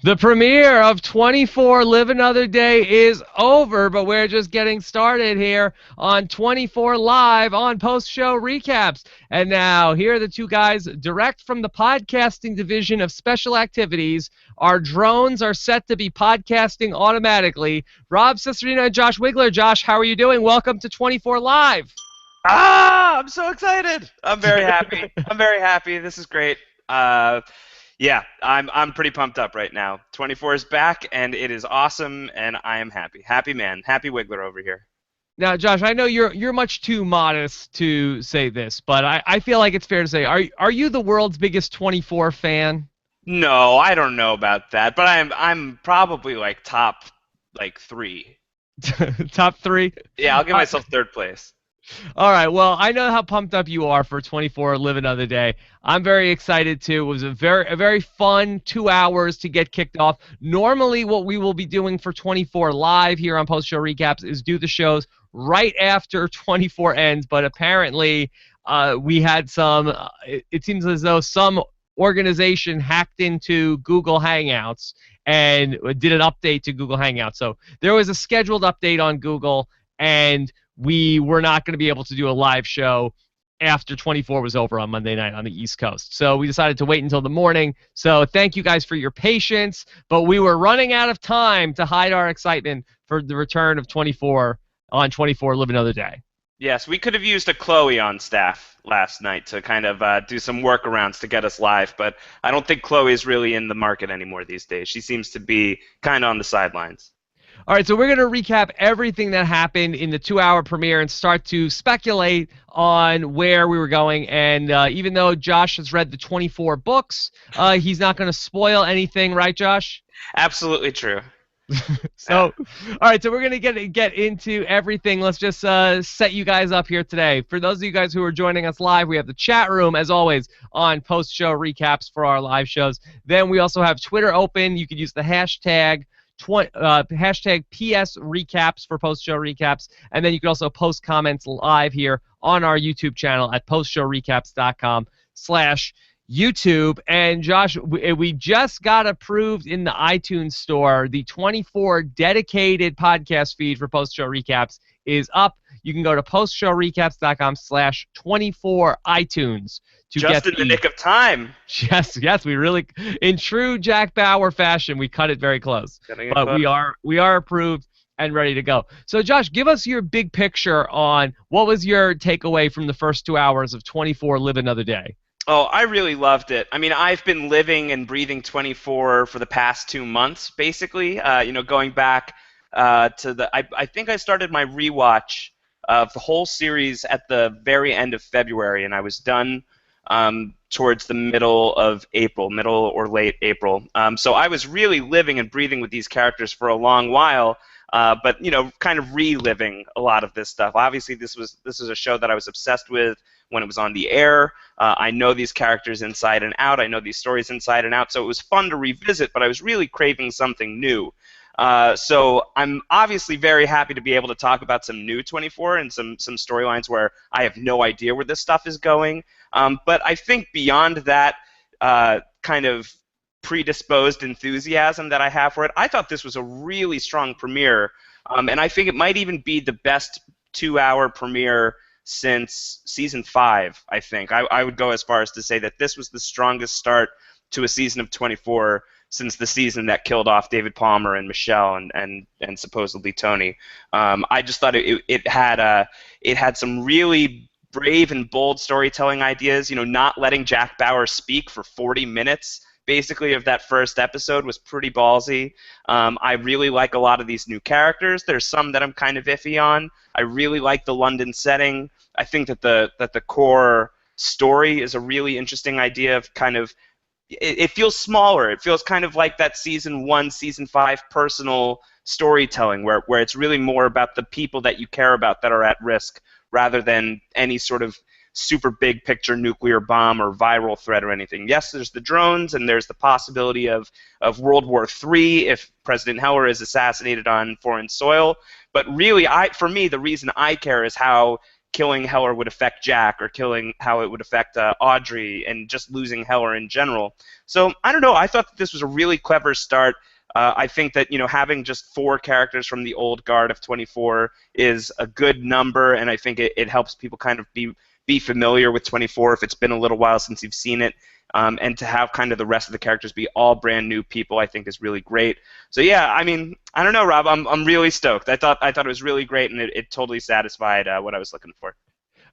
The premiere of 24 Live Another Day is over, but we're just getting started here on 24 Live on post-show recaps. And now, here are the two guys direct from the podcasting division of special activities. Our drones are set to be podcasting automatically. Rob Cesternino and Josh Wigler. Josh, how are you doing? Welcome to 24 Live. I'm so excited. I'm very happy. I'm very happy. This is great. Yeah, I'm pretty pumped up right now. 24 is back, and it is awesome, and I am happy. Happy man. Happy Wigler over here. Now, Josh, I know you're much too modest to say this, but I feel like it's fair to say, are you the world's biggest 24 fan? No, I don't know about that, but I'm probably like top like 3. Top three? Yeah, I'll give myself third place. All right. Well, I know how pumped up you are for 24 Live Another Day. I'm very excited too. It was a very fun 2 hours to get kicked off. Normally, what we will be doing for 24 Live here on Post Show Recaps is do the shows right after 24 ends, but apparently we had some. It seems as though some organization hacked into Google Hangouts and did an update to Google Hangouts. So there was a scheduled update on Google, and we were not going to be able to do a live show after 24 was over on Monday night on the East Coast. So we decided to wait until the morning. So thank you guys for your patience, but we were running out of time to hide our excitement for the return of 24 on 24 Live Another Day. Yes, we could have used a Chloe on staff last night to kind of do some workarounds to get us live, but I don't think Chloe is really in the market anymore these days. She seems to be kind of on the sidelines. All right, so we're going to recap everything that happened in the 2 hour premiere and start to speculate on where we were going. And even though Josh has read the 24 books, he's not going to spoil anything, right, Josh? Absolutely true. So, all right, so we're going to get into everything. Let's just set you guys up here today. For those of you guys who are joining us live, we have the chat room, as always, on post-show recaps for our live shows. Then we also have Twitter open. You could use the hashtag PS recaps for post-show recaps, and then you can also post comments live here on our YouTube channel at postshowrecaps.com/YouTube. And Josh, we just got approved in the iTunes store. The 24 dedicated podcast feed for post-show recaps is up. You can go to postshowrecaps.com/24 iTunes to Just get in the nick of time. Yes, we really, in true Jack Bauer fashion, we cut it very close. But we are approved and ready to go. So, Josh, give us your big picture on what was your takeaway from the first 2 hours of 24 Live Another Day. Oh, I really loved it. I mean, I've been living and breathing 24 for the past 2 months, basically. Going back to I think I started my rewatch of the whole series at the very end of February, and I was done towards the middle of April, middle or late April. So I was really living and breathing with these characters for a long while, but kind of reliving a lot of this stuff. Obviously, this is a show that I was obsessed with when it was on the air. I know these characters inside and out. I know these stories inside and out. So it was fun to revisit, but I was really craving something new. So I'm obviously very happy to be able to talk about some new 24 and some storylines where I have no idea where this stuff is going. But I think beyond that kind of predisposed enthusiasm that I have for it, I thought this was a really strong premiere. And I think it might even be the best 2 hour premiere since season 5, I think. I would go as far as to say that this was the strongest start to a season of 24 since the season that killed off David Palmer and Michelle and supposedly Tony. I just thought it had some really brave and bold storytelling ideas. Not letting Jack Bauer speak for 40 minutes basically of that first episode was pretty ballsy. I really like a lot of these new characters. There's some that I'm kind of iffy on. I really like the London setting. I think that the core story is a really interesting idea of kind of it feels smaller. It feels kind of like that season 1, season 5 personal storytelling where it's really more about the people that you care about that are at risk rather than any sort of super big picture nuclear bomb or viral threat or anything. Yes, there's the drones and there's the possibility of World War III if President Heller is assassinated on foreign soil. But really, for me, the reason I care is how killing Heller would affect Jack, or killing how it would affect Audrey, and just losing Heller in general. So I don't know. I thought that this was a really clever start. I think that having just 4 characters from the old guard of 24 is a good number, and I think it helps people kind of be familiar with 24 if it's been a little while since you've seen it. And to have kind of the rest of the characters be all brand new people, I think is really great. So yeah, I mean, I don't know, Rob. I'm really stoked. I thought it was really great, and it totally satisfied what I was looking for.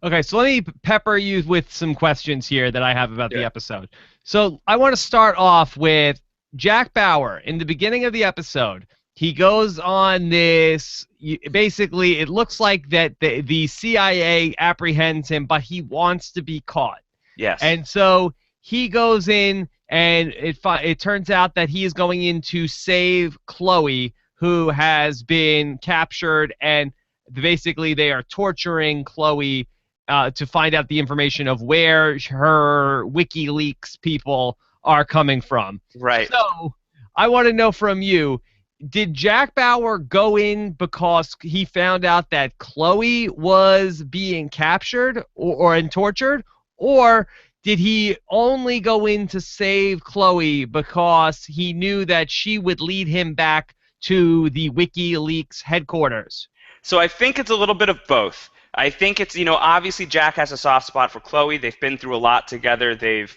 Okay, so let me pepper you with some questions here that I have about the Sure. episode. So I want to start off with Jack Bauer. In the beginning of the episode, he goes on this. Basically, it looks like that the CIA apprehends him, but he wants to be caught. Yes. And so he goes in, and it turns out that he is going in to save Chloe, who has been captured, and basically they are torturing Chloe to find out the information of where her WikiLeaks people are coming from. Right. So I want to know from you, did Jack Bauer go in because he found out that Chloe was being captured or tortured, or did he only go in to save Chloe because he knew that she would lead him back to the WikiLeaks headquarters? So I think it's a little bit of both. I think it's, obviously Jack has a soft spot for Chloe. They've been through a lot together. They've,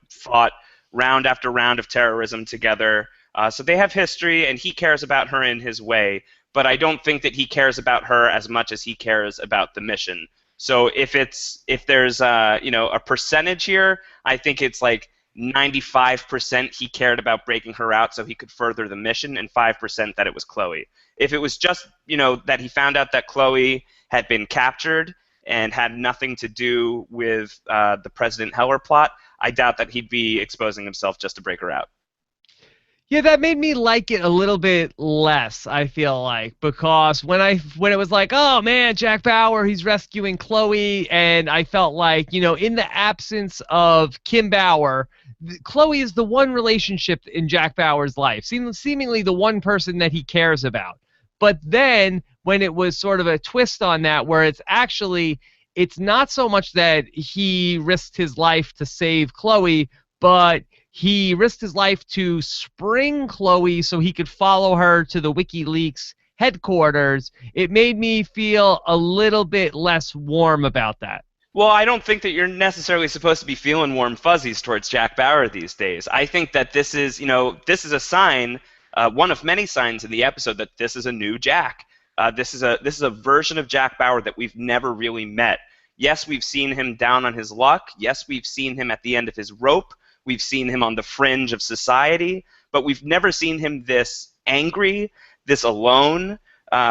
fought round after round of terrorism together. So they have history, and he cares about her in his way. But I don't think that he cares about her as much as he cares about the mission. So if there's a percentage here, I think it's like 95% he cared about breaking her out so he could further the mission, and 5% that it was Chloe. If it was just that he found out that Chloe had been captured and had nothing to do with the President Heller plot, I doubt that he'd be exposing himself just to break her out. Yeah, that made me like it a little bit less, I feel like, because when it was like, oh man, Jack Bauer, he's rescuing Chloe, and I felt like, in the absence of Kim Bauer, Chloe is the one relationship in Jack Bauer's life, seemingly the one person that he cares about. But then when it was sort of a twist on that, where it's not so much that he risked his life to save Chloe, but he risked his life to spring Chloe so he could follow her to the WikiLeaks headquarters. It made me feel a little bit less warm about that. Well, I don't think that you're necessarily supposed to be feeling warm fuzzies towards Jack Bauer these days. I think that this is a sign, one of many signs in the episode, that this is a new Jack. This is a version of Jack Bauer that we've never really met. Yes, we've seen him down on his luck. Yes, we've seen him at the end of his rope. We've seen him on the fringe of society, but we've never seen him this angry, this alone.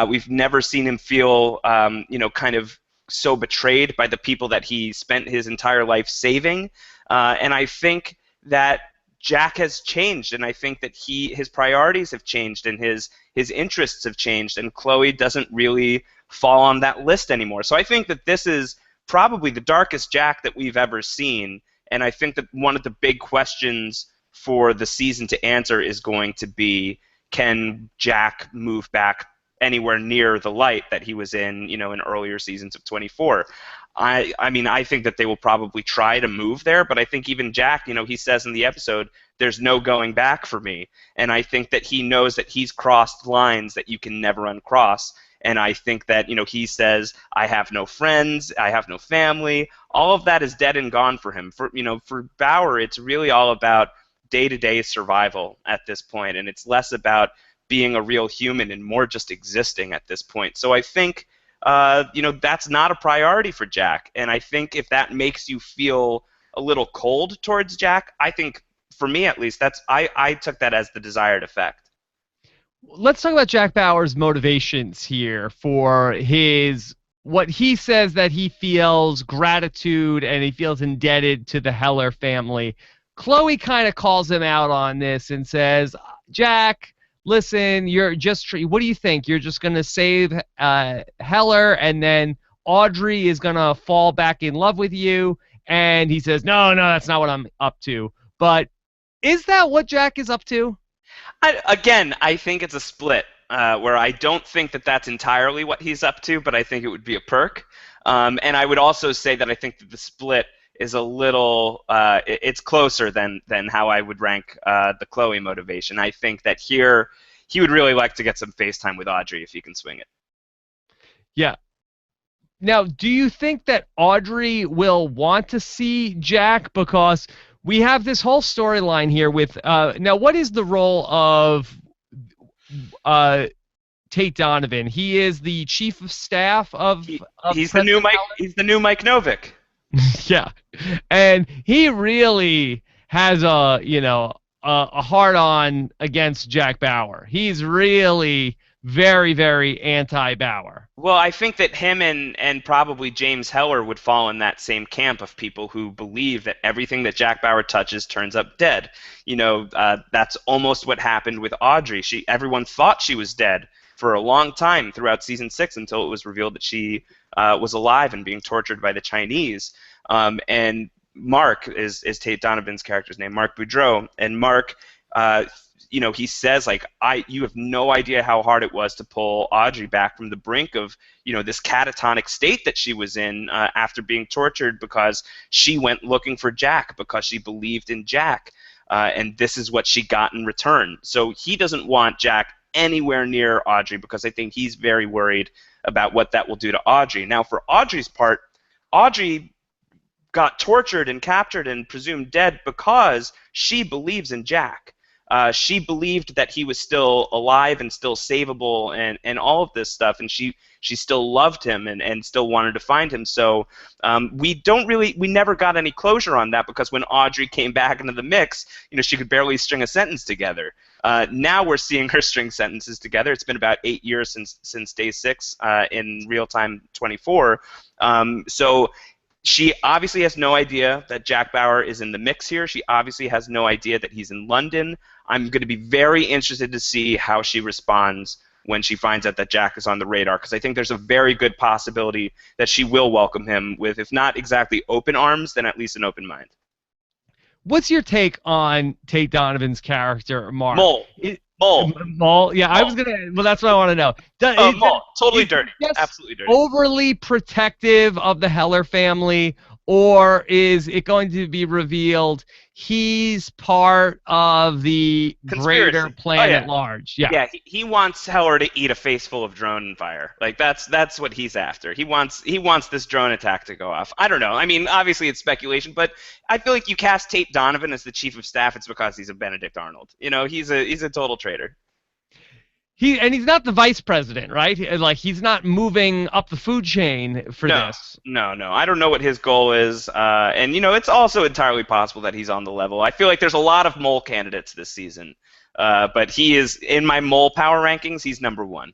We've never seen him feel, kind of so betrayed by the people that he spent his entire life saving. And I think that Jack has changed, and I think that his priorities have changed, and his interests have changed, and Chloe doesn't really fall on that list anymore. So I think that this is probably the darkest Jack that we've ever seen. And I think that one of the big questions for the season to answer is going to be, can Jack move back anywhere near the light that he was in earlier seasons of 24? I mean, I think that they will probably try to move there, but I think even Jack, he says in the episode, there's no going back for me. And I think that he knows that he's crossed lines that you can never uncross. And I think that, he says, I have no friends, I have no family. All of that is dead and gone for him. For Bauer, it's really all about day-to-day survival at this point, and it's less about being a real human and more just existing at this point. So I think, that's not a priority for Jack. And I think if that makes you feel a little cold towards Jack, I think, for me at least, I took that as the desired effect. Let's talk about Jack Bauer's motivations here for what he says, that he feels gratitude and he feels indebted to the Heller family. Chloe kind of calls him out on this and says, Jack, listen, what do you think? You're just going to save Heller, and then Audrey is going to fall back in love with you? And he says, no, that's not what I'm up to. But is that what Jack is up to? I think it's a split, where I don't think that that's entirely what he's up to, but I think it would be a perk. And I would also say that I think that the split is a little it's closer than how I would rank the Chloe motivation. I think that here he would really like to get some FaceTime with Audrey if he can swing it. Yeah. Now, do you think that Audrey will want to see Jack? Because we have this whole storyline here with now what is the role of uh Tate Donovan? He is the chief of staff of He's the new President Mike. He's the new Mike Novick. Yeah, and he really has a hard on against Jack Bauer. He's really very very anti Bauer. Well, I think that him and probably James Heller would fall in that same camp of people who believe that everything that Jack Bauer touches turns up dead. That's almost what happened with Audrey. Everyone thought she was dead for a long time throughout season 6 until it was revealed that she was alive and being tortured by the Chinese. And Mark is Tate Donovan's character's name, Mark Boudreau, and Mark. He says, like, you have no idea how hard it was to pull Audrey back from the brink of, this catatonic state that she was in after being tortured because she went looking for Jack because she believed in Jack. And this is what she got in return. So he doesn't want Jack anywhere near Audrey because I think he's very worried about what that will do to Audrey. Now, for Audrey's part, Audrey got tortured and captured and presumed dead because she believes in Jack. She believed that he was still alive and still savable and all of this stuff, and she still loved him and still wanted to find him. So we never got any closure on that because when Audrey came back into the mix, she could barely string a sentence together. Now we're seeing her string sentences together. It's been about 8 years since day 6 in real time 24. So she obviously has no idea that Jack Bauer is in the mix here. She obviously has no idea that he's in London. I'm going to be very interested to see how she responds when she finds out that Jack is on the radar, because I think there's a very good possibility that she will welcome him with, if not exactly open arms, then at least an open mind. What's your take on Tate Donovan's character, Mark? Mole. Mole. Yeah, I was gonna. Well, that's what I want to know. Mole. Totally dirty. Absolutely dirty. Overly protective of the Heller family, or is it going to be revealed he's part of the Conspiracy. greater plan at large? Yeah. Yeah. He wants Heller to eat a face full of drone fire. Like that's what he's after. He wants this drone attack to go off. I don't know. I mean, obviously it's speculation, but I feel like you cast Tate Donovan as the chief of staff, it's because he's a Benedict Arnold. He's a total traitor. He's not the vice president, right? Like, he's not moving up the food chain for this. No. I don't know what his goal is, and it's also entirely possible that he's on the level. I feel like there's a lot of mole candidates this season, but he is in my mole power rankings. He's number 1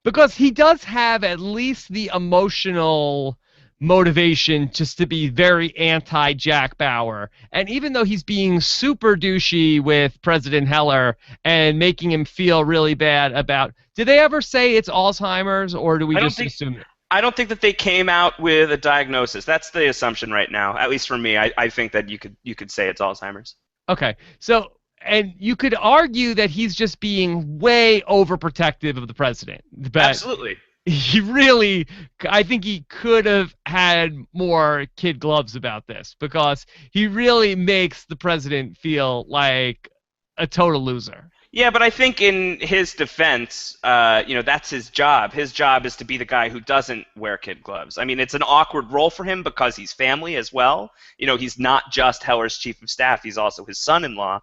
because he does have at least the emotional motivation just to be very anti-Jack Bauer. And even though he's being super douchey with President Heller and making him feel really bad about... Did they ever say it's Alzheimer's, or do we just assume it? I don't think that they came out with a diagnosis. That's the assumption right now, at least for me. I think that you could say it's Alzheimer's. Okay. So... And you could argue that he's just being way overprotective of the president. But absolutely. He really, I think he could have had more kid gloves about this, because he really makes the president feel like a total loser. Yeah, but I think in his defense, that's his job. His job is to be the guy who doesn't wear kid gloves. I mean, it's an awkward role for him because he's family as well. He's not just Heller's chief of staff. He's also his son-in-law.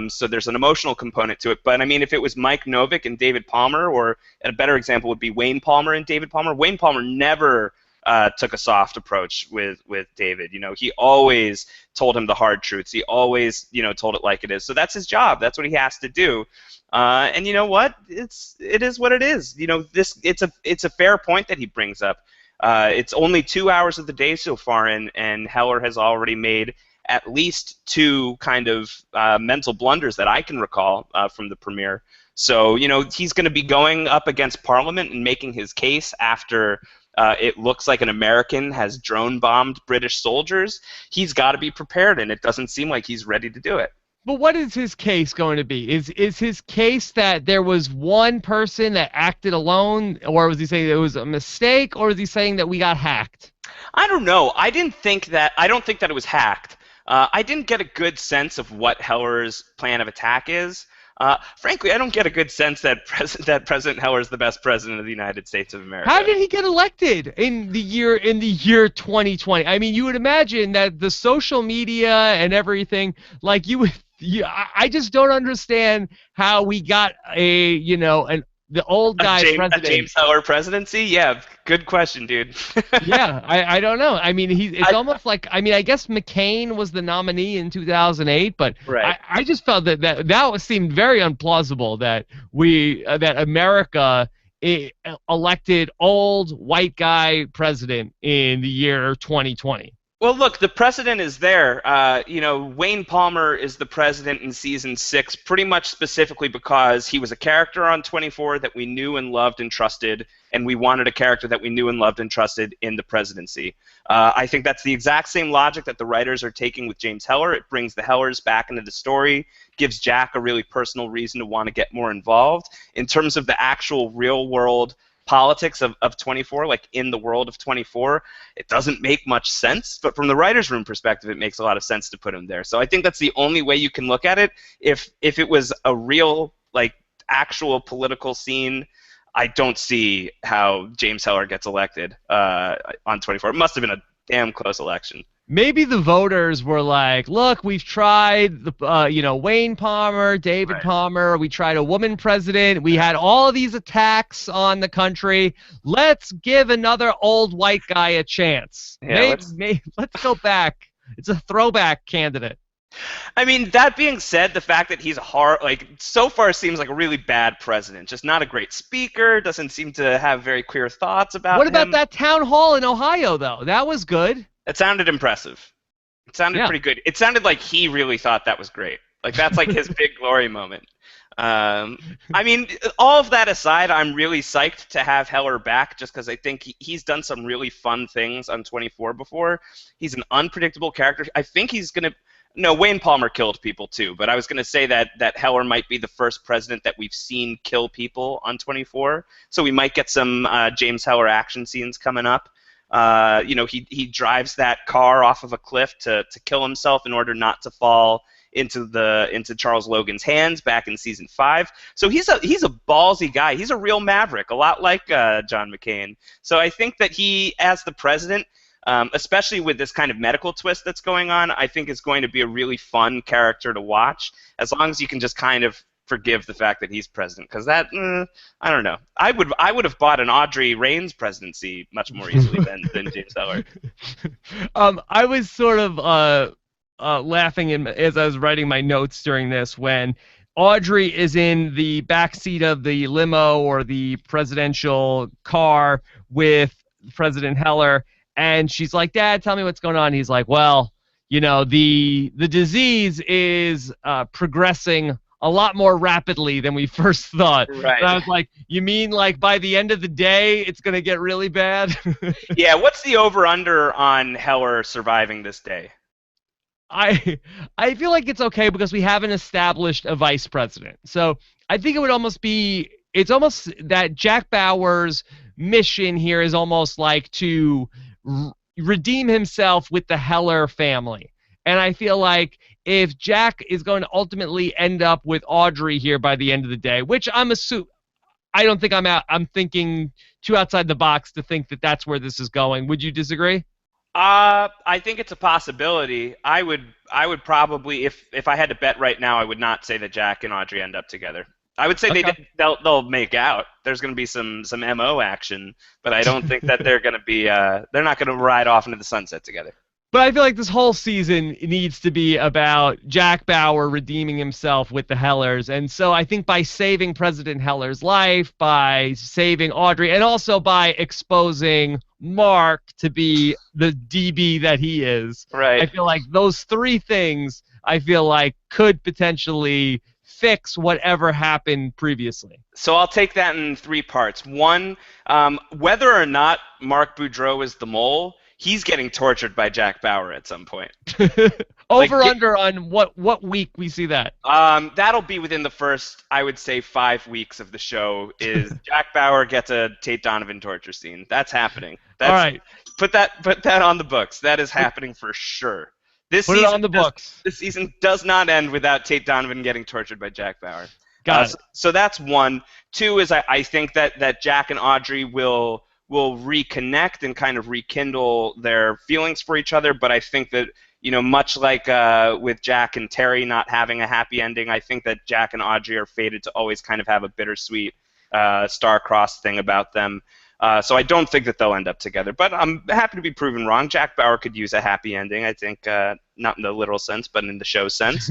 So there's an emotional component to it. But, I mean, if it was Mike Novick and David Palmer, or a better example would be Wayne Palmer and David Palmer, Wayne Palmer never took a soft approach with David. He always told him the hard truths. He always, told it like it is. So that's his job. That's what he has to do. And you know what? It is what it is. It's a fair point that he brings up. It's only 2 hours of the day so far, and Heller has already made at least 2 kind of mental blunders that I can recall from the premiere. So, he's going to be going up against Parliament and making his case after it looks like an American has drone bombed British soldiers. He's got to be prepared, and it doesn't seem like he's ready to do it. But what is his case going to be? Is his case that there was one person that acted alone, or was he saying it was a mistake, or is he saying that we got hacked? I don't know. I don't think that it was hacked. I didn't get a good sense of what Heller's plan of attack is. Frankly, I don't get a good sense that that President Heller is the best president of the United States of How America. did he get elected in the year 2020? I mean, you would imagine that the social media and everything, like you would. I just don't understand how we got the old guy A president. James Heller presidency? Yeah, good question, dude. Yeah, I don't know. I mean, it's I, almost like, I mean, I guess McCain was the nominee in 2008, but right. I just felt that seemed very implausible that that America elected old white guy president in the year 2020. Well, look, the precedent is there. Wayne Palmer is the president in season 6, pretty much specifically because he was a character on 24 that we knew and loved and trusted, and we wanted a character that we knew and loved and trusted in the presidency. I think that's the exact same logic that the writers are taking with James Heller. It brings the Hellers back into the story, gives Jack a really personal reason to want to get more involved. In terms of the actual real-world politics of 24, like in the world of 24, it doesn't make much sense, but from the writer's room perspective, it makes a lot of sense to put him there. So I think that's the only way you can look at it. If it was a real, like, actual political scene, I don't see how James Heller gets elected on 24. It must have been a damn close election. Maybe the voters were like, look, we've tried Wayne Palmer, David Right. Palmer, we tried a woman president, we had all of these attacks on the country. Let's give another old white guy a chance. Yeah, Let's go back. It's a throwback candidate. I mean, that being said, the fact that he's so far seems like a really bad president. Just not a great speaker, doesn't seem to have very clear thoughts about What about him. that town hall in Ohio, though? That was good. It sounded impressive. It sounded Yeah. pretty good. It sounded like he really thought that was great. Like, that's like his big glory moment. I mean, all of that aside, I'm really psyched to have Heller back just because I think he's done some really fun things on 24 before. He's an unpredictable character. I think he's going to. No, Wayne Palmer killed people too, but I was going to say that Heller might be the first president that we've seen kill people on 24. So we might get some James Heller action scenes coming up. He drives that car off of a cliff to kill himself in order not to fall into Charles Logan's hands back in season 5. So he's a ballsy guy. He's a real maverick, a lot like John McCain. So I think that he, as the president, especially with this kind of medical twist that's going on, I think is going to be a really fun character to watch, as long as you can just kind of forgive the fact that he's president, because that, I don't know. I would have bought an Audrey Raines presidency much more easily than James Heller. I was sort of laughing as I was writing my notes during this when Audrey is in the back seat of the limo or the presidential car with President Heller, and she's like, "Dad, tell me what's going on." He's like, "Well, the disease is progressing a lot more rapidly than we first thought." Right. And I was like, "You mean like by the end of the day, it's gonna get really bad?" Yeah, what's the over-under on Heller surviving this day? I feel like it's okay because we haven't established a vice president. So I think it would almost be, it's almost that Jack Bauer's mission here is almost like to redeem himself with the Heller family. And I feel like if Jack is going to ultimately end up with Audrey here by the end of the day, which I don't think I'm thinking too outside the box to think that that's where this is going. Would you disagree? I think it's a possibility. I would probably, if I had to bet right now, I would not say that Jack and Audrey end up together. I would say Okay. they'll make out. There's going to be some MO action, but I don't think that they're going to be they're not going to ride off into the sunset together. But I feel like this whole season needs to be about Jack Bauer redeeming himself with the Hellers. And so I think by saving President Heller's life, by saving Audrey, and also by exposing Mark to be the DB that he is, Right. I feel like those three things, I feel like, could potentially fix whatever happened previously. So I'll take that in 3 parts. One, whether or not Mark Boudreau is the mole, he's getting tortured by Jack Bauer at some point. Like, Over under on what week we see that? that'll be within the first, I would say, 5 weeks of the show. Is Jack Bauer gets a Tate Donovan torture scene? That's happening. All That's right, put that on the books. That is put, happening for sure. This put it season on the books. this season does not end without Tate Donovan getting tortured by Jack Bauer. Got So, it. so that's one. Two is I think that Jack and Audrey will reconnect and kind of rekindle their feelings for each other. But I think that, much like with Jack and Terry not having a happy ending, I think that Jack and Audrey are fated to always kind of have a bittersweet star-crossed thing about them. So I don't think that they'll end up together. But I'm happy to be proven wrong. Jack Bauer could use a happy ending, I think, not in the literal sense, but in the show sense.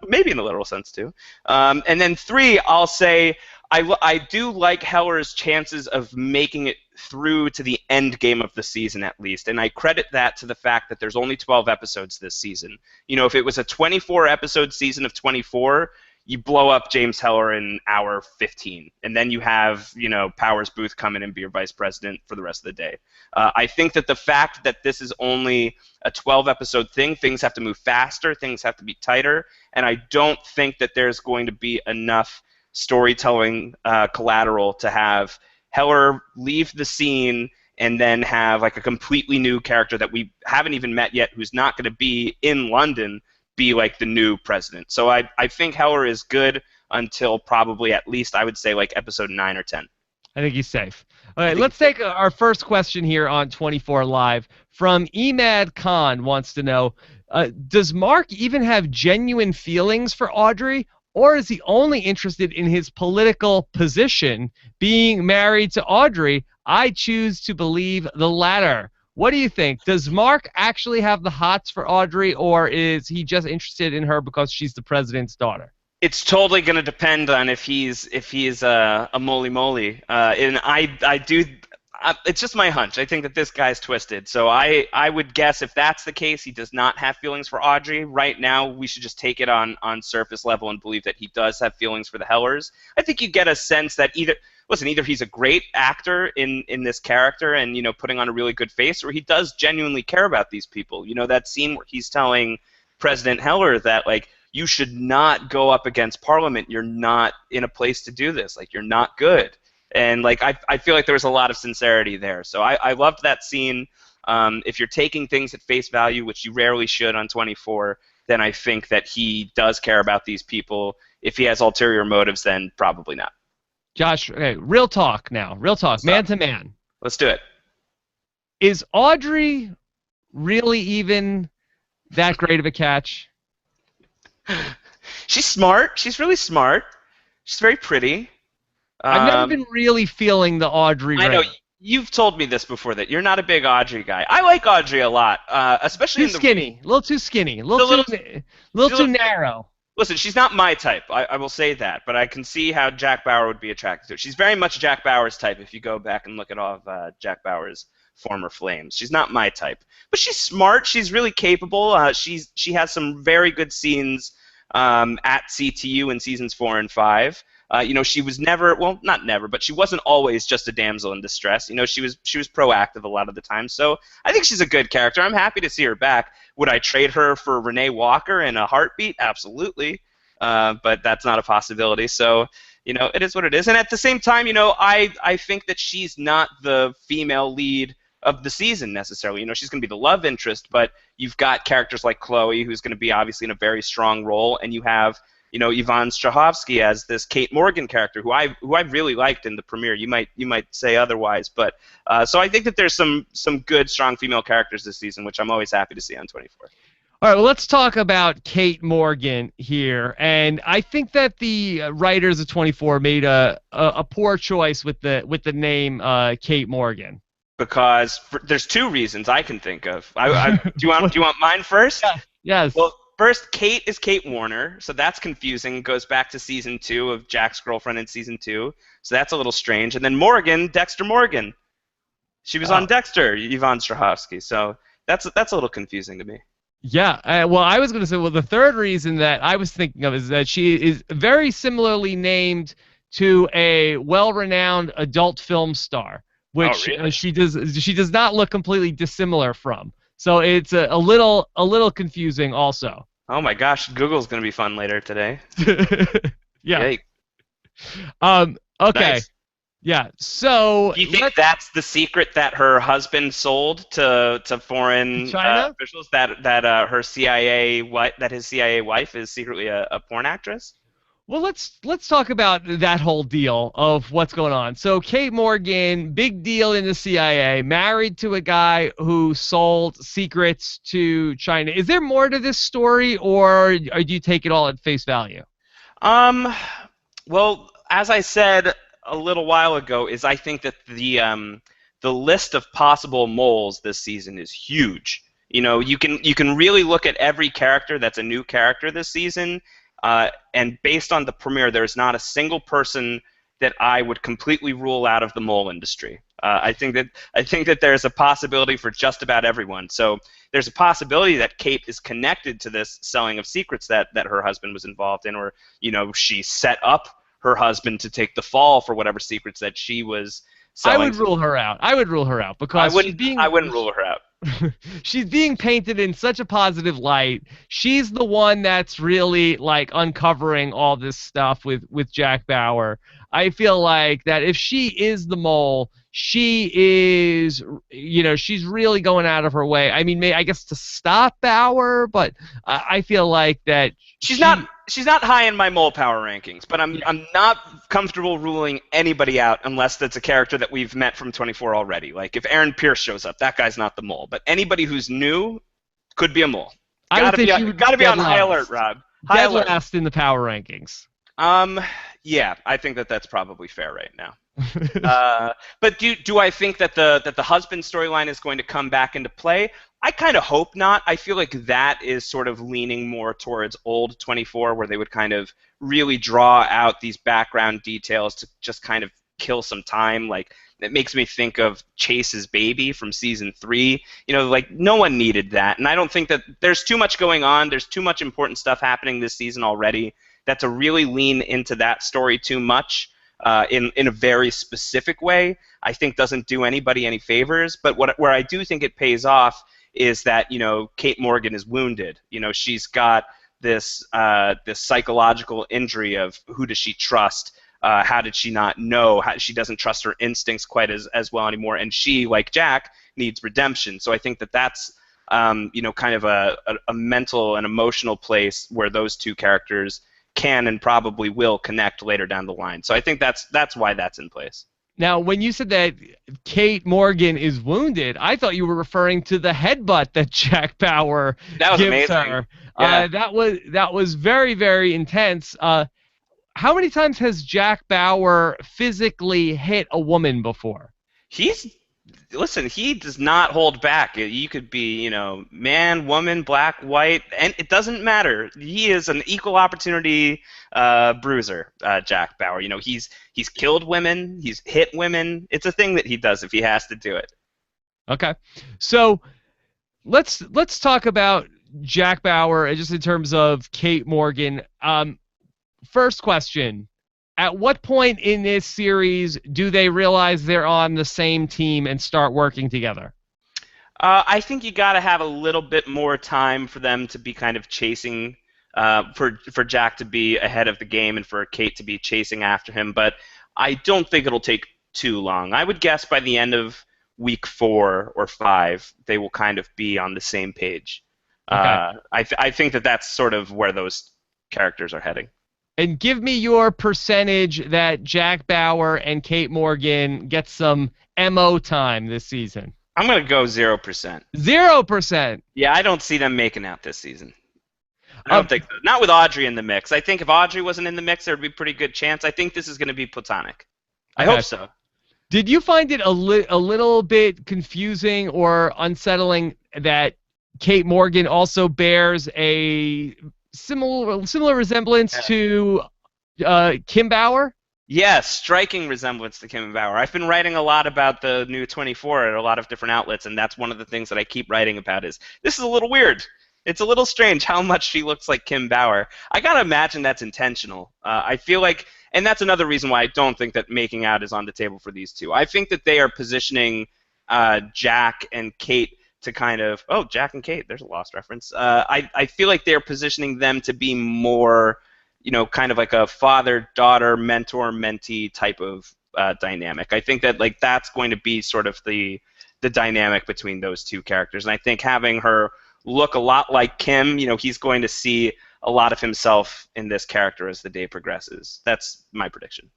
Maybe in the literal sense, too. And then three, I'll say I do like Heller's chances of making it through to the end game of the season, at least. And I credit that to the fact that there's only 12 episodes this season. If it was a 24-episode season of 24, you blow up James Heller in hour 15, and then you have, Powers Booth come in and be your vice president for the rest of the day. I think that the fact that this is only a 12-episode thing, things have to move faster, things have to be tighter, and I don't think that there's going to be enough storytelling collateral to have Heller leave the scene and then have like a completely new character that we haven't even met yet, who's not going to be in London, be like the new president. So I think Heller is good until probably at least I would say like episode 9 or 10. I think he's safe. All right, let's take our first question here on 24 Live from Emad Khan. Wants to know, does Mark even have genuine feelings for Audrey, or is he only interested in his political position? Being married to Audrey, I choose to believe the latter. What do you think? Does Mark actually have the hots for Audrey, or is he just interested in her because she's the president's daughter? It's totally going to depend on if he's a moly, and I do. It's just my hunch. I think that this guy's twisted. So I would guess if that's the case, he does not have feelings for Audrey. Right now, we should just take it on surface level and believe that he does have feelings for the Hellers. I think you get a sense that either he's a great actor in this character and, putting on a really good face, or he does genuinely care about these people. That scene where he's telling President Heller that, like, you should not go up against Parliament. You're not in a place to do this. Like, you're not good. And like I feel like there was a lot of sincerity there. So I loved that scene. If you're taking things at face value, which you rarely should on 24, then I think that he does care about these people. If he has ulterior motives, then probably not. Josh, okay, real talk now. Real talk, man to man. Let's do it. Is Audrey really even that great of a catch? She's smart. She's really smart. She's very pretty. I've never been really feeling the Audrey Raines. I know. You've told me this before, that you're not a big Audrey guy. I like Audrey a lot, especially too skinny. A little too skinny. A little too narrow. Listen, she's not my type. I will say that, but I can see how Jack Bauer would be attracted to her. She's very much Jack Bauer's type if you go back and look at all of Jack Bauer's former flames. She's not my type, but she's smart. She's really capable. She has some very good scenes at CTU in seasons 4 and 5. She was never, well, not never, but she wasn't always just a damsel in distress. She was proactive a lot of the time. So I think she's a good character. I'm happy to see her back. Would I trade her for Renee Walker in a heartbeat? Absolutely. But that's not a possibility. So, it is what it is. And at the same time, I think that she's not the female lead of the season necessarily. She's going to be the love interest, but you've got characters like Chloe, who's going to be obviously in a very strong role, and you have Yvonne Strahovski as this Kate Morgan character, who I really liked in the premiere. You might say otherwise, but so I think that there's some good, strong female characters this season, which I'm always happy to see on 24. All right, well, let's talk about Kate Morgan here, and I think that the writers of 24 made a poor choice with the name Kate Morgan. Because there's two reasons I can think of. Do you want mine first? Yeah. Yes. Well, first, Kate is Kate Warner, so that's confusing. It goes back to season 2 of Jack's girlfriend in season 2, so that's a little strange. And then Morgan, Dexter Morgan. She was on Dexter, Yvonne Strahovski, so that's a little confusing to me. Yeah, well, I was going to say, the third reason that I was thinking of is that she is very similarly named to a well-renowned adult film star, which really? she does not look completely dissimilar from. So it's a little confusing also. Oh my gosh, Google's gonna be fun later today. Yeah. Yay, Okay. nice. Yeah. So Do you think let's that's the secret that her husband sold to foreign China. officials? That her that his CIA wife is secretly a porn actress? Well, let's talk about that whole deal of what's going on. So Kate Morgan, big deal in the CIA, married to a guy who sold secrets to China. Is there more to this story, or do you take it all at face value? Um, well, as I said a little while ago, is I think that the list of possible moles this season is huge. You can really look at every character that's a new character this season, and based on the premiere, there's not a single person that I would completely rule out of the mole industry. I think that there's a possibility for just about everyone. So there's a possibility that Kate is connected to this selling of secrets that her husband was involved in, or she set up her husband to take the fall for whatever secrets that she was I selling. would rule her out. I would rule her out I because she's wouldn't I being wouldn't rule her out. she's being painted in such a positive light. She's the one that's really like uncovering all this stuff with Jack Bauer. I feel like that if she is the mole, she is, she's really going out of her way. I mean, I guess to stop Bauer, but I feel like that She's not she, she's not high in my mole power rankings, but I'm yeah, I'm not comfortable ruling anybody out unless that's a character that we've met from 24 already. Like if Aaron Pierce shows up, that guy's not the mole. But anybody who's new could be a mole. I would Gotta think be she on, would be gotta be dead on high alert, last. Rob. High Dead alert. last in the power rankings. Um, yeah, I think that that's probably fair right now. But do I think that the husband storyline is going to come back into play? I kind of hope not. I feel like that is sort of leaning more towards old 24, where they would kind of really draw out these background details to just kind of kill some time. Like it makes me think of Chase's baby from season 3. Like no one needed that, and I don't think that there's too much going on. There's too much important stuff happening this season already. That to really lean into that story too much in a very specific way, I think doesn't do anybody any favors. But where I do think it pays off is that Kate Morgan is wounded. She's got this psychological injury of who does she trust? How did she not know? She doesn't trust her instincts quite as well anymore, and she, like Jack, needs redemption. So I think that that's kind of a mental and emotional place where those two characters can and probably will connect later down the line. So I think that's why that's in place. Now, when you said that Kate Morgan is wounded, I thought you were referring to the headbutt that Jack Bauer That was gives amazing. her. Yeah. That was very, very intense. How many times has Jack Bauer physically hit a woman before? He's Listen, he does not hold back. You could be, man, woman, black, white, and it doesn't matter. He is an equal opportunity bruiser, Jack Bauer. He's killed women, he's hit women. It's a thing that he does if he has to do it. Okay, so let's talk about Jack Bauer just in terms of Kate Morgan. First question. At what point in this series do they realize they're on the same team and start working together? I think you got to have a little bit more time for them to be kind of chasing, for Jack to be ahead of the game and for Kate to be chasing after him. But I don't think it'll take too long. I would guess by the end of week 4 or 5, they will kind of be on the same page. Okay. I think that that's sort of where those characters are heading. And give me your percentage that Jack Bauer and Kate Morgan get some MO time this season. I'm going to go 0%. 0%. Yeah, I don't see them making out this season. I don't think so. Not with Audrey in the mix. I think if Audrey wasn't in the mix, there would be a pretty good chance. I think this is going to be platonic. I Okay. hope so. Did you find it a little bit confusing or unsettling that Kate Morgan also bears a similar resemblance to Kim Bauer? Yes, striking resemblance to Kim Bauer. I've been writing a lot about the new 24 at a lot of different outlets, and that's one of the things that I keep writing about is this is a little weird. It's a little strange how much she looks like Kim Bauer. I gotta imagine that's intentional. I feel like, and that's another reason why I don't think that making out is on the table for these two. I think that they are positioning Jack and Kate to kind of Jack and Kate. There's a Lost reference. I feel like they're positioning them to be more, kind of like a father-daughter, mentor-mentee type of dynamic. I think that like that's going to be sort of the dynamic between those two characters, and I think having her look a lot like Kim, he's going to see a lot of himself in this character as the day progresses. That's my prediction.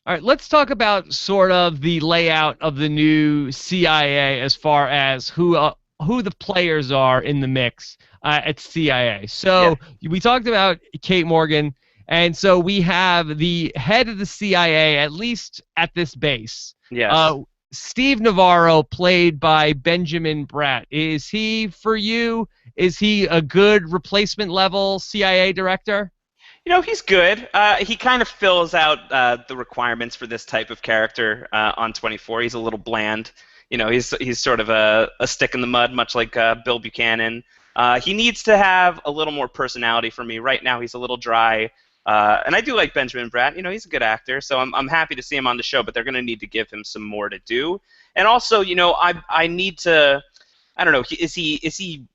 All right, let's talk about sort of the layout of the new CIA as far as who the players are in the mix at CIA. So we talked about Kate Morgan, and so we have the head of the CIA, at least at this base. Yes. Steve Navarro, played by Benjamin Bratt. Is he, for you, is he a good replacement level CIA director? He's good. He kind of fills out the requirements for this type of character on 24. He's a little bland. He's sort of a stick in the mud, much like Bill Buchanan. He needs to have a little more personality for me. Right now, he's a little dry. And I do like Benjamin Bratt. He's a good actor, so I'm happy to see him on the show. But they're going to need to give him some more to do. And also, I need to. I don't know. Is he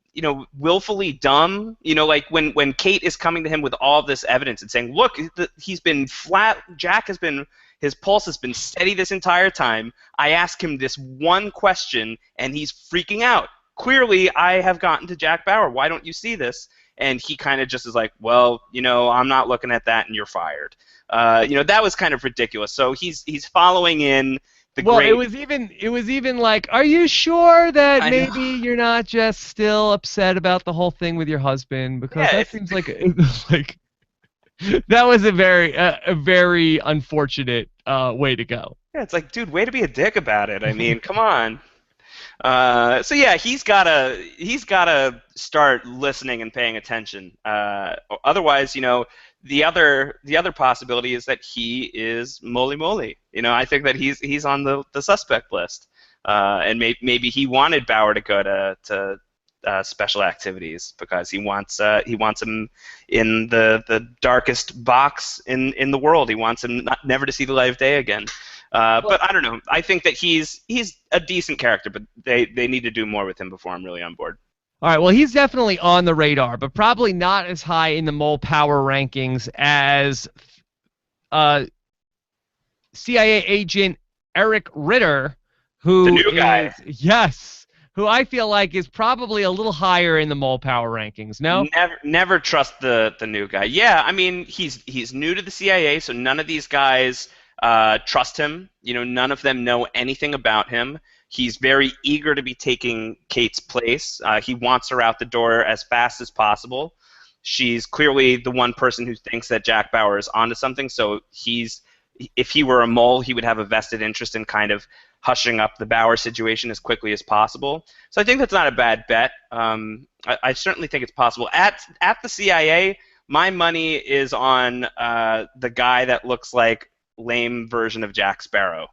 willfully dumb? Like when Kate is coming to him with all this evidence and saying, look, he's been flat. Jack has been, his pulse has been steady this entire time. I ask him this one question, and he's freaking out. Clearly, I have gotten to Jack Bauer. Why don't you see this? And he kind of just is like, well, I'm not looking at that, and you're fired. That was kind of ridiculous. So he's following in. It was even like, are you sure that maybe you're not just still upset about the whole thing with your husband? Because that seems like that was a very unfortunate way to go. Yeah, it's like, dude, way to be a dick about it. I mean, come on. So yeah, he's gotta start listening and paying attention. Otherwise, the other possibility is that he is Moly Moly. I think that he's on the suspect list, and maybe he wanted Bauer to go to special activities because he wants him in the darkest box in the world. He wants him never to see the light of day again. But I don't know. I think that he's a decent character, but they need to do more with him before I'm really on board. All right, well, he's definitely on the radar, but probably not as high in the mole power rankings as CIA agent Eric Ritter, who the new guy. Yes, who I feel like is probably a little higher in the mole power rankings. No? Never trust the new guy. Yeah, I mean, he's new to the CIA, so none of these guys trust him. None of them know anything about him. He's very eager to be taking Kate's place. He wants her out the door as fast as possible. She's clearly the one person who thinks that Jack Bauer is onto something, so if he were a mole, he would have a vested interest in kind of hushing up the Bauer situation as quickly as possible. So I think that's not a bad bet. I certainly think it's possible. At the CIA, my money is on the guy that looks like lame version of Jack Sparrow.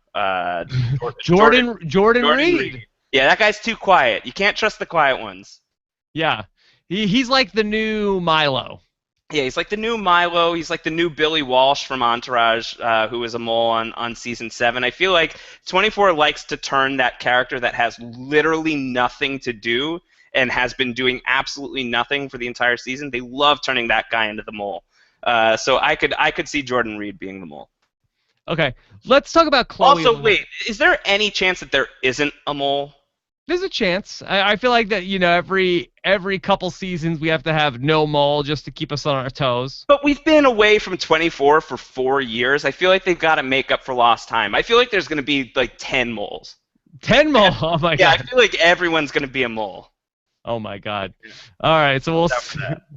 Jordan Reed. Yeah, that guy's too quiet. You can't trust the quiet ones. Yeah. He's like the new Milo. Yeah, he's like the new Milo. He's like the new Billy Walsh from Entourage, who was a mole on season 7. I feel like 24 likes to turn that character that has literally nothing to do and has been doing absolutely nothing for the entire season. They love turning that guy into the mole. So I could see Jordan Reed being the mole. Okay, let's talk about Chloe. Also, wait, is there any chance that there isn't a mole? There's a chance. I feel like that, every couple seasons we have to have no mole just to keep us on our toes. But we've been away from 24 for 4 years. I feel like they've got to make up for lost time. I feel like there's going to be like 10 moles. 10 mole? Oh my god. Yeah, I feel like everyone's going to be a mole. Oh my god. All right, so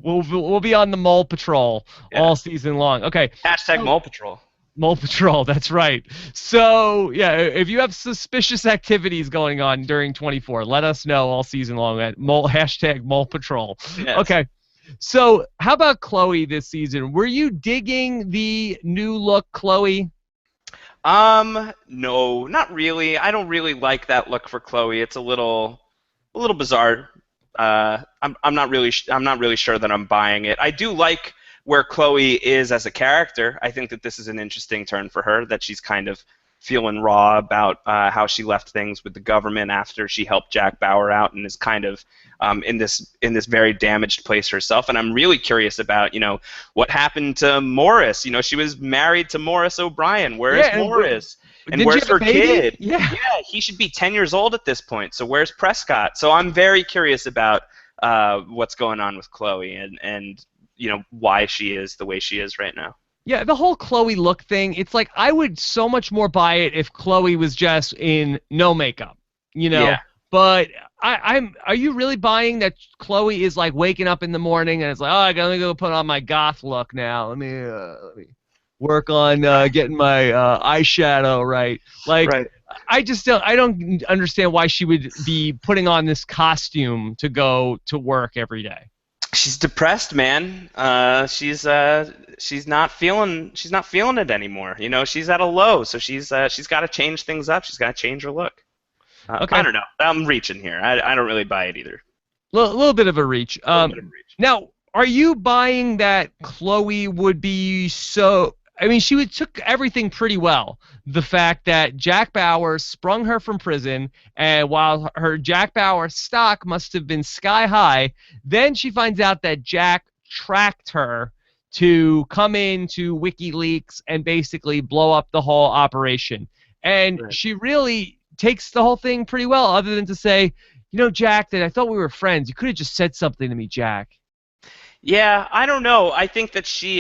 we'll be on the mole patrol all season long. Okay. Hashtag mole patrol. Mole Patrol, that's right. So, yeah, if you have suspicious activities going on during 24, let us know all season long at hashtag Mole Patrol. Yes. Okay, so how about Chloe this season? Were you digging the new look, Chloe? No, not really. I don't really like that look for Chloe. It's a little bizarre. I'm not really sure that I'm buying it. I do like where Chloe is as a character. I think that this is an interesting turn for her, that she's kind of feeling raw about how she left things with the government after she helped Jack Bauer out, and is kind of in this very damaged place herself. And I'm really curious about what happened to Morris. She was married to Morris O'Brien. Where's Yeah, Morris? And did you where's have a her baby? kid? Yeah. Yeah, he should be 10 years old at this point. So where's Prescott? So I'm very curious about what's going on with Chloe, and why she is the way she is right now. Yeah, the whole Chloe look thing, it's like I would so much more buy it if Chloe was just in no makeup, Yeah. But are you really buying that Chloe is like waking up in the morning and it's like, oh, I gotta go put on my goth look now. Let me work on getting my eyeshadow right. Like, Right. I don't understand why she would be putting on this costume to go to work every day. She's depressed, man. She's not feeling it anymore. She's at a low, so she's got to change things up. She's got to change her look. Okay. I don't know. I'm reaching here. I don't really buy it either. Little bit of a reach. Little bit of reach. Now, are you buying that Chloe would be so? I mean, she took everything pretty well. The fact that Jack Bauer sprung her from prison, and while her Jack Bauer stock must have been sky high, then she finds out that Jack tracked her to come into WikiLeaks and basically blow up the whole operation. And Right. she really takes the whole thing pretty well, other than to say, Jack, that I thought we were friends. You could have just said something to me, Jack. Yeah, I don't know. I think that she,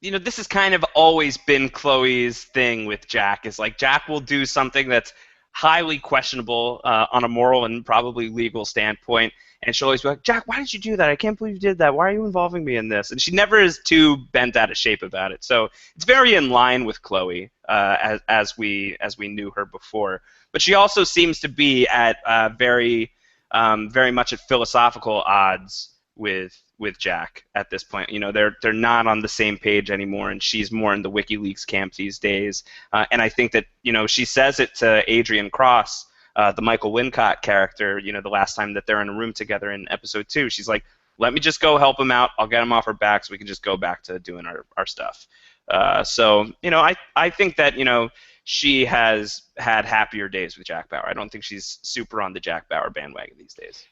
this has kind of always been Chloe's thing with Jack, is like Jack will do something that's highly questionable on a moral and probably legal standpoint, and she'll always be like, Jack, why did you do that? I can't believe you did that. Why are you involving me in this? And she never is too bent out of shape about it. So it's very in line with Chloe as we knew her before. But she also seems to be at very much at philosophical odds with Jack at this point. They're not on the same page anymore, and she's more in the WikiLeaks camp these days. And I think that she says it to Adrian Cross, the Michael Wincott character. The last time that they're in a room together in episode 2, she's like, "Let me just go help him out. I'll get him off her back so we can just go back to doing our stuff." So I think that she has had happier days with Jack Bauer. I don't think she's super on the Jack Bauer bandwagon these days.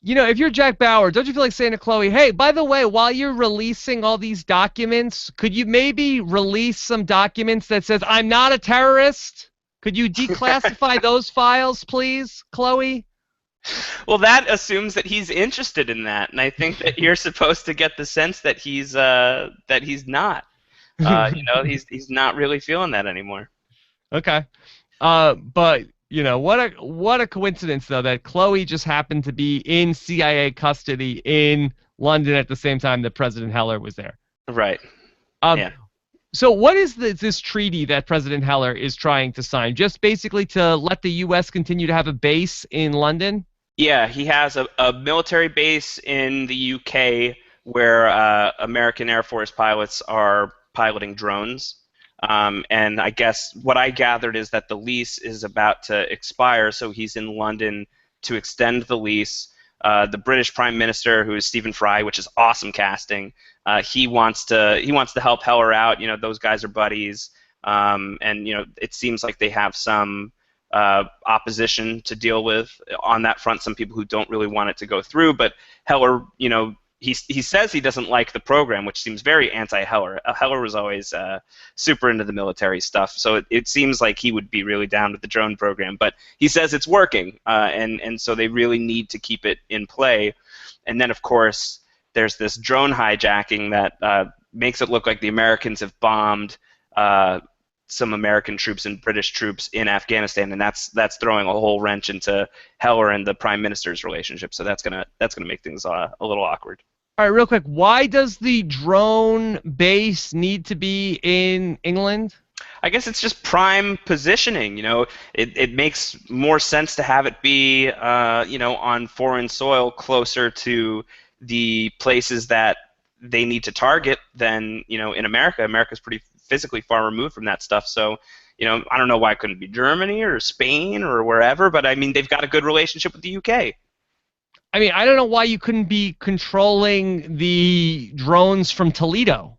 If you're Jack Bauer, don't you feel like saying to Chloe, hey, by the way, while you're releasing all these documents, could you maybe release some documents that says, I'm not a terrorist? Could you declassify those files, please, Chloe? Well, that assumes that he's interested in that, and I think that you're supposed to get the sense that he's not. He's not really feeling that anymore. Okay. But what a coincidence, though, that Chloe just happened to be in CIA custody in London at the same time that President Heller was there. Right. Yeah. So what is this treaty that President Heller is trying to sign? Just basically to let the U.S. continue to have a base in London? Yeah, he has a military base in the UK where American Air Force pilots are piloting drones. And I guess what I gathered is that the lease is about to expire, so he's in London to extend the lease. The British Prime Minister, who is Stephen Fry, which is awesome casting, he wants to help Heller out. Those guys are buddies, and it seems like they have some opposition to deal with on that front. Some people who don't really want it to go through, but Heller, he says he doesn't like the program, which seems very anti-Heller. Heller was always super into the military stuff, so it seems like he would be really down with the drone program. But he says it's working, and so they really need to keep it in play. And then, of course, there's this drone hijacking that makes it look like the Americans have bombed some American troops and British troops in Afghanistan, and that's throwing a whole wrench into Heller and the Prime Minister's relationship. So that's gonna make things a little awkward. All right, real quick, why does the drone base need to be in England? I guess it's just prime positioning. It makes more sense to have it be on foreign soil, closer to the places that they need to target than in America. America's pretty physically far removed from that stuff. So, I don't know why it couldn't be Germany or Spain or wherever, but I mean, they've got a good relationship with the UK. I mean, I don't know why you couldn't be controlling the drones from Toledo.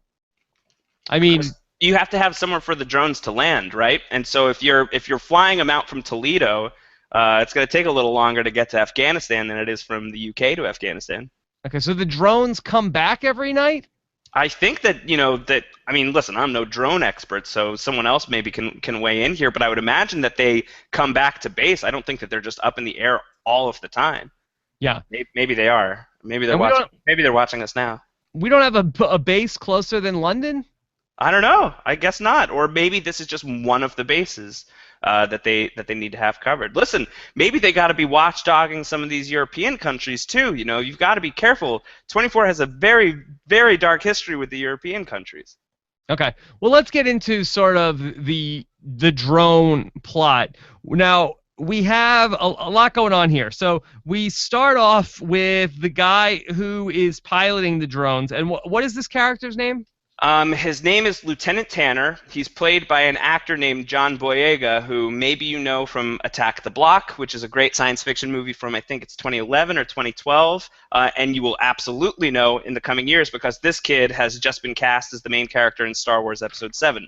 I mean, you have to have somewhere for the drones to land, right? And so if you're flying them out from Toledo, it's going to take a little longer to get to Afghanistan than it is from the UK to Afghanistan. Okay, so the drones come back every night? I think that I mean, listen, I'm no drone expert, so someone else maybe can weigh in here, but I would imagine that they come back to base. I don't think that they're just up in the air all of the time. Yeah. Maybe they are. Maybe they're And watching. Maybe they're watching us now. we don't have a base closer than London? I don't know. I guess not. Or maybe this is just one of the bases that they need to have covered. Listen, maybe they got to be watchdogging some of these European countries too. You've got to be careful. 24 has a very, very dark history with the European countries. Okay. Well, let's get into sort of the drone plot. Now, we have a lot going on here. So we start off with the guy who is piloting the drones. And what is this character's name? His name is Lieutenant Tanner. He's played by an actor named John Boyega, who maybe you know from Attack the Block, which is a great science fiction movie from, I think it's 2011 or 2012. And you will absolutely know in the coming years because this kid has just been cast as the main character in Star Wars Episode 7.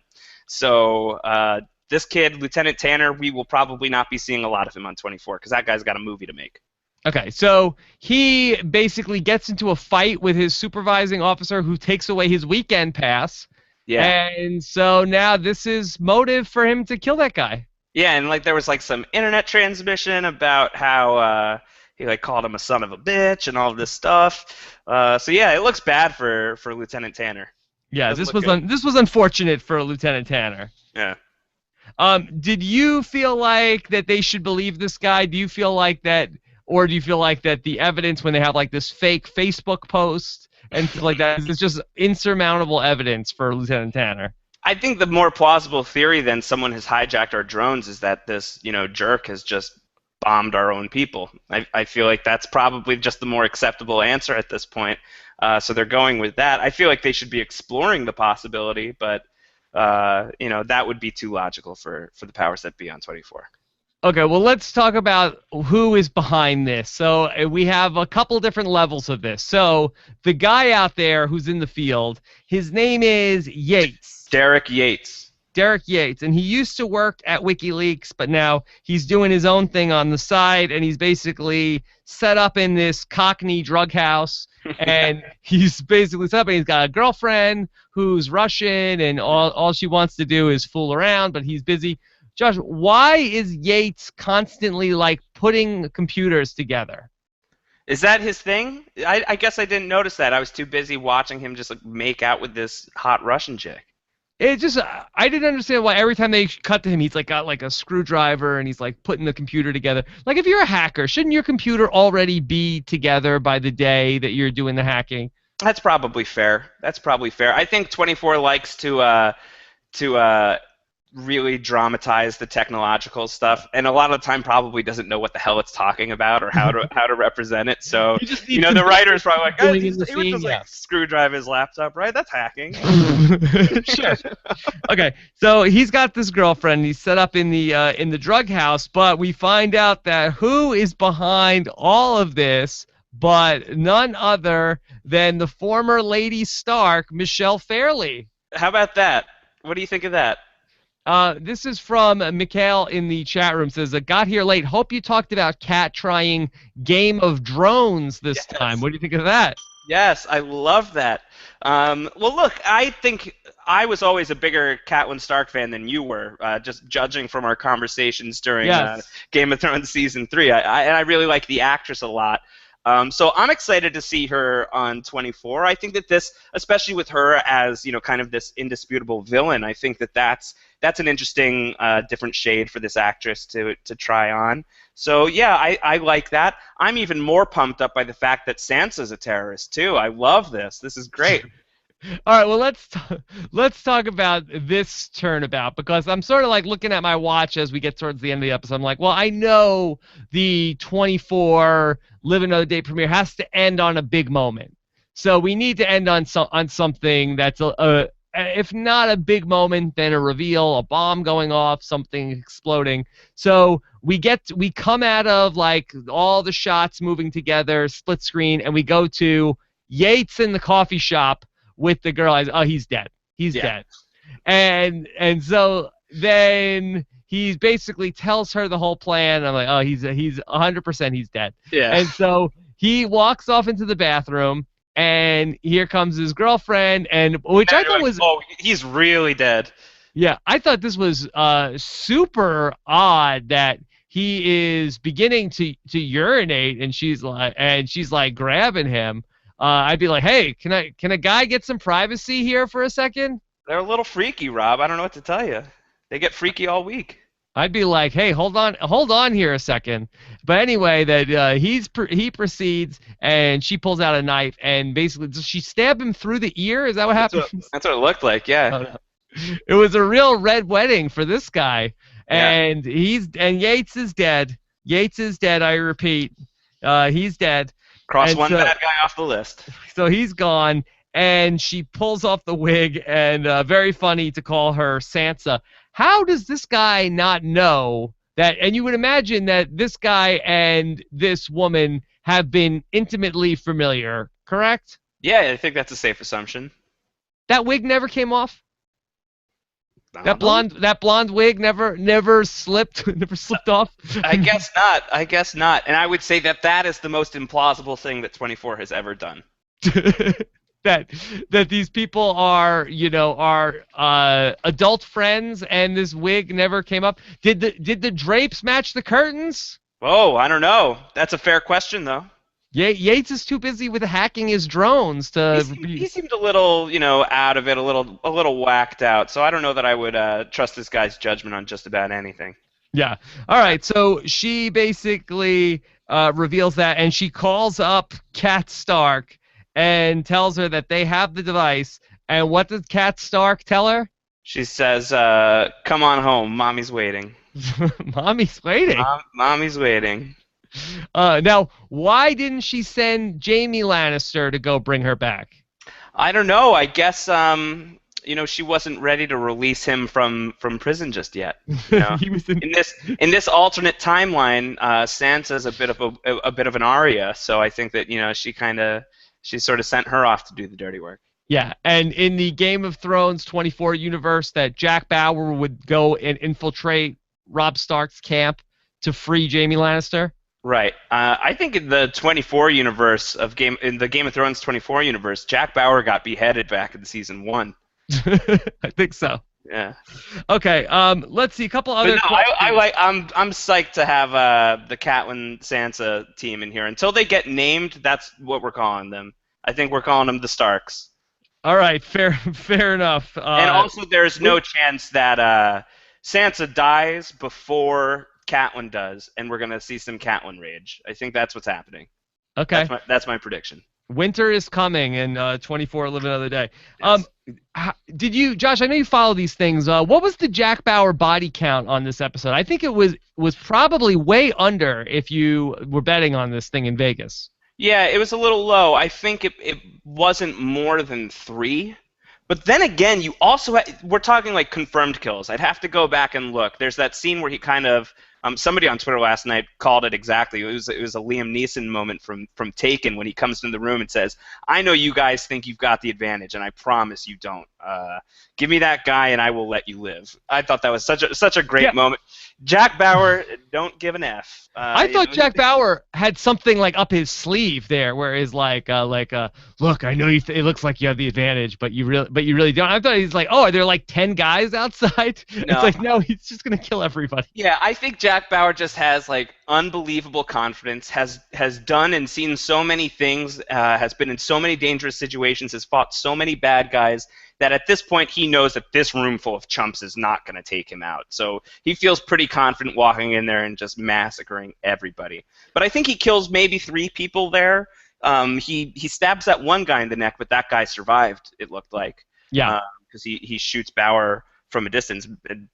So this kid, Lieutenant Tanner, we will probably not be seeing a lot of him on 24 because that guy's got a movie to make. Okay, so he basically gets into a fight with his supervising officer who takes away his weekend pass. Yeah. And so now this is motive for him to kill that guy. Yeah, and there was some internet transmission about how he called him a son of a bitch and all of this stuff. So yeah, it looks bad for Lieutenant Tanner. Yeah, this was unfortunate for Lieutenant Tanner. Yeah. Did you feel like that they should believe this guy? Do you feel like that? Or do you feel like that the evidence when they have this fake Facebook post and stuff like that is just insurmountable evidence for Lieutenant Tanner? I think the more plausible theory than someone has hijacked our drones is that this, jerk has just bombed our own people. I feel like that's probably just the more acceptable answer at this point. So they're going with that. I feel like they should be exploring the possibility, but that would be too logical for the powers that be on 24. Okay, well, let's talk about who is behind this. So we have a couple different levels of this. So the guy out there who's in the field, his name is Yates. Derek Yates. Derek Yates, and he used to work at WikiLeaks, but now he's doing his own thing on the side, and he's basically set up in this Cockney drug house, and he's basically set up, and he's got a girlfriend who's Russian, and all she wants to do is fool around, but he's busy. Josh, why is Yates constantly putting computers together? Is that his thing? I guess I didn't notice that. I was too busy watching him just make out with this hot Russian chick. It just I didn't understand why every time they cut to him, he's got a screwdriver and he's putting the computer together. If you're a hacker, shouldn't your computer already be together by the day that you're doing the hacking? That's probably fair. I think 24 likes to really dramatize the technological stuff, and a lot of the time probably doesn't know what the hell it's talking about or how to represent it. So the writer's probably like, oh, he would just screwdrive his laptop, right? That's hacking. Sure. Okay, so he's got this girlfriend. He's set up in the drug house, but we find out that who is behind all of this, but none other than the former Lady Stark, Michelle Fairley. How about that? What do you think of that? This is from Mikhail in the chat room. Says, got here late. Hope you talked about Kat trying Game of Drones this time. What do you think of that? Yes, I love that. Well, look, I think I was always a bigger Catelyn Stark fan than you were, just judging from our conversations during Game of Thrones Season 3. I really like the actress a lot. So I'm excited to see her on 24. I think that this, especially with her as kind of this indisputable villain, I think that that's an interesting different shade for this actress to try on. So yeah, I like that. I'm even more pumped up by the fact that Sansa's a terrorist too. I love this. This is great. All right, well, let's talk about this turnabout, because I'm sort of looking at my watch as we get towards the end of the episode. I'm like, well, I know the 24 Live Another Day premiere has to end on a big moment, so we need to end on something that's if not a big moment, then a reveal, a bomb going off, something exploding. So we come out of all the shots moving together, split screen, and we go to Yates in the coffee shop with the girl. Oh, he's dead. He's dead. And so then he basically tells her the whole plan. I'm like, oh, he's 100% he's dead. Yeah. And so he walks off into the bathroom, and here comes his girlfriend, and which Now I you're thought like, was oh, he's really dead. yeah, I thought this was super odd that he is beginning to urinate, and she's like grabbing him. I'd be like, hey, can a guy get some privacy here for a second? They're a little freaky, Rob. I don't know what to tell you. They get freaky all week. I'd be like, hey, hold on here a second. But anyway, that he proceeds, and she pulls out a knife, and basically, does she stab him through the ear? Is that what That's happened? that's what it looked like. Yeah. Oh, no. It was a real red wedding for this guy, Yeah. and Yates is dead. Yates is dead. I repeat, he's dead. Cross And one so, bad guy off the list. so he's gone, and she pulls off the wig, and very funny to call her Sansa. How does this guy not know that? And you would imagine that this guy and this woman have been intimately familiar, correct? Yeah, I think that's a safe assumption. That wig never came off. I That don't know. blonde wig never slipped never slipped off. I guess not. I guess not. And I would say that is the most implausible thing that 24 has ever done. that these people are adult friends, and this wig never came up. Did the drapes match the curtains? Oh, I don't know. That's a fair question, though. Yates is too busy with hacking his drones to. He seemed a little, out of it, a little whacked out. So I don't know that I would trust this guy's judgment on just about anything. Yeah. All right. So she basically reveals that, and she calls up Cat Stark and tells her that they have the device. And what does Cat Stark tell her? She says, "Come on home, mommy's waiting." Mommy's waiting. Mommy's waiting. Now, why didn't she send Jaime Lannister to go bring her back? I don't know. I guess she wasn't ready to release him from prison just yet. He was in In this alternate timeline, Sansa's a bit of an Arya, so I think that she sort of sent her off to do the dirty work. Yeah, and in the Game of Thrones 24 universe, that Jack Bauer would go and infiltrate Robb Stark's camp to free Jaime Lannister. Right. I think in the 24 universe in the Game of Thrones 24 universe, Jack Bauer got beheaded back in season 1. I think so. Yeah. Okay. Let's see a couple other. But no, I'm psyched to have the Catelyn Sansa team in here. Until they get named, that's what we're calling them. I think we're calling them the Starks. All right. Fair enough. And also, there's no chance that Sansa dies before Catelyn does, and we're gonna see some Catelyn rage. I think that's what's happening. Okay. That's my prediction. Winter is coming, and 24 Live Another Day. Yes. Did you, Josh? I know you follow these things. What was the Jack Bauer body count on this episode? I think it was probably way under if you were betting on this thing in Vegas. Yeah, it was a little low. I think it wasn't more than 3. But then again, you also we're talking like confirmed kills. I'd have to go back and look. There's that scene where he kind of somebody on Twitter last night called it exactly. It was a Liam Neeson moment from Taken when he comes in the room and says, "I know you guys think you've got the advantage, and I promise you don't. Give me that guy, and I will let you live." I thought that was such a great moment. Jack Bauer, don't give an F. I thought Jack Bauer had something like up his sleeve there, where he's like, look, I know it looks like you have the advantage, but you really don't. I thought he's like, oh, are there like 10 guys outside? No. It's like, no, he's just gonna kill everybody. Yeah, I think Jack Bauer just has like unbelievable confidence. Has done and seen so many things. Has been in so many dangerous situations. Has fought so many bad guys. That at this point he knows that this room full of chumps is not going to take him out. So he feels pretty confident walking in there and just massacring everybody. But I think he kills maybe 3 people there. He stabs that one guy in the neck, but that guy survived, it looked like. Yeah. Because he shoots Bauer from a distance.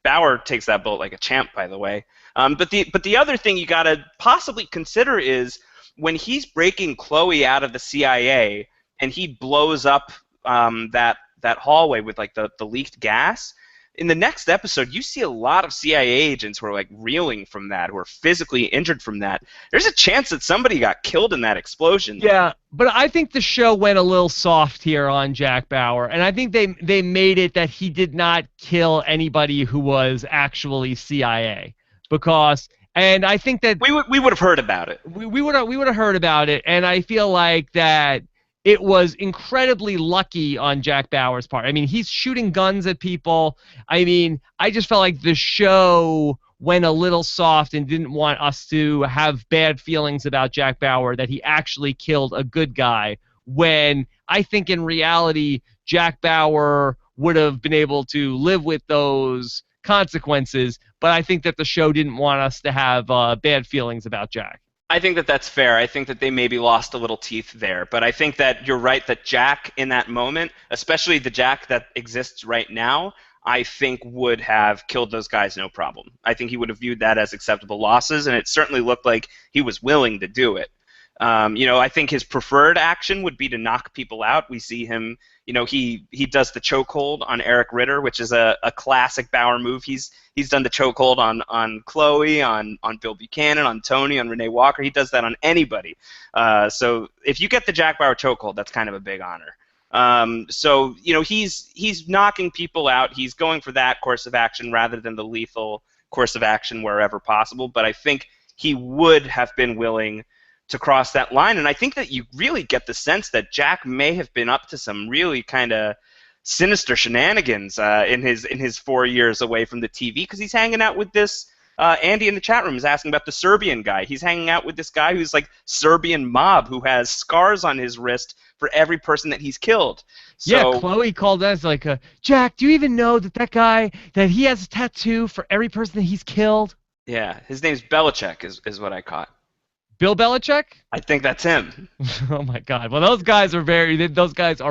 Bauer takes that bullet like a champ, by the way. But the other thing you got to possibly consider is when he's breaking Chloe out of the CIA and he blows up that hallway with like the leaked gas, in the next episode, you see a lot of CIA agents who are like reeling from that, who are physically injured from that. There's a chance that somebody got killed in that explosion. Yeah, but I think the show went a little soft here on Jack Bauer, and I think they made it that he did not kill anybody who was actually CIA, because, and I think that We would have heard about it. we would have heard about it, and I feel like that it was incredibly lucky on Jack Bauer's part. I mean, he's shooting guns at people. I mean, I just felt like the show went a little soft and didn't want us to have bad feelings about Jack Bauer, that he actually killed a good guy, when I think in reality Jack Bauer would have been able to live with those consequences, but I think that the show didn't want us to have bad feelings about Jack. I think that that's fair. I think that they maybe lost a little teeth there. But I think that you're right that Jack in that moment, especially the Jack that exists right now, I think would have killed those guys no problem. I think he would have viewed that as acceptable losses, and it certainly looked like he was willing to do it. I think his preferred action would be to knock people out. We see him, he does the chokehold on Eric Ritter, which is a classic Bauer move. He's done the chokehold on Chloe, on Bill Buchanan, on Tony, on Renee Walker. He does that on anybody. So if you get the Jack Bauer chokehold, that's kind of a big honor. He's knocking people out. He's going for that course of action rather than the lethal course of action wherever possible. But I think he would have been willing to cross that line, and I think that you really get the sense that Jack may have been up to some really kind of sinister shenanigans in his 4 years away from the TV, because he's hanging out with this. Andy in the chat room is asking about the Serbian guy. He's hanging out with this guy who's like Serbian mob, who has scars on his wrist for every person that he's killed. So, yeah, Chloe called us like, Jack, do you even know that guy, that he has a tattoo for every person that he's killed? Yeah, his name's Belichick is what I caught. Bill Belichick? I think that's him. Oh my God! Well, those guys are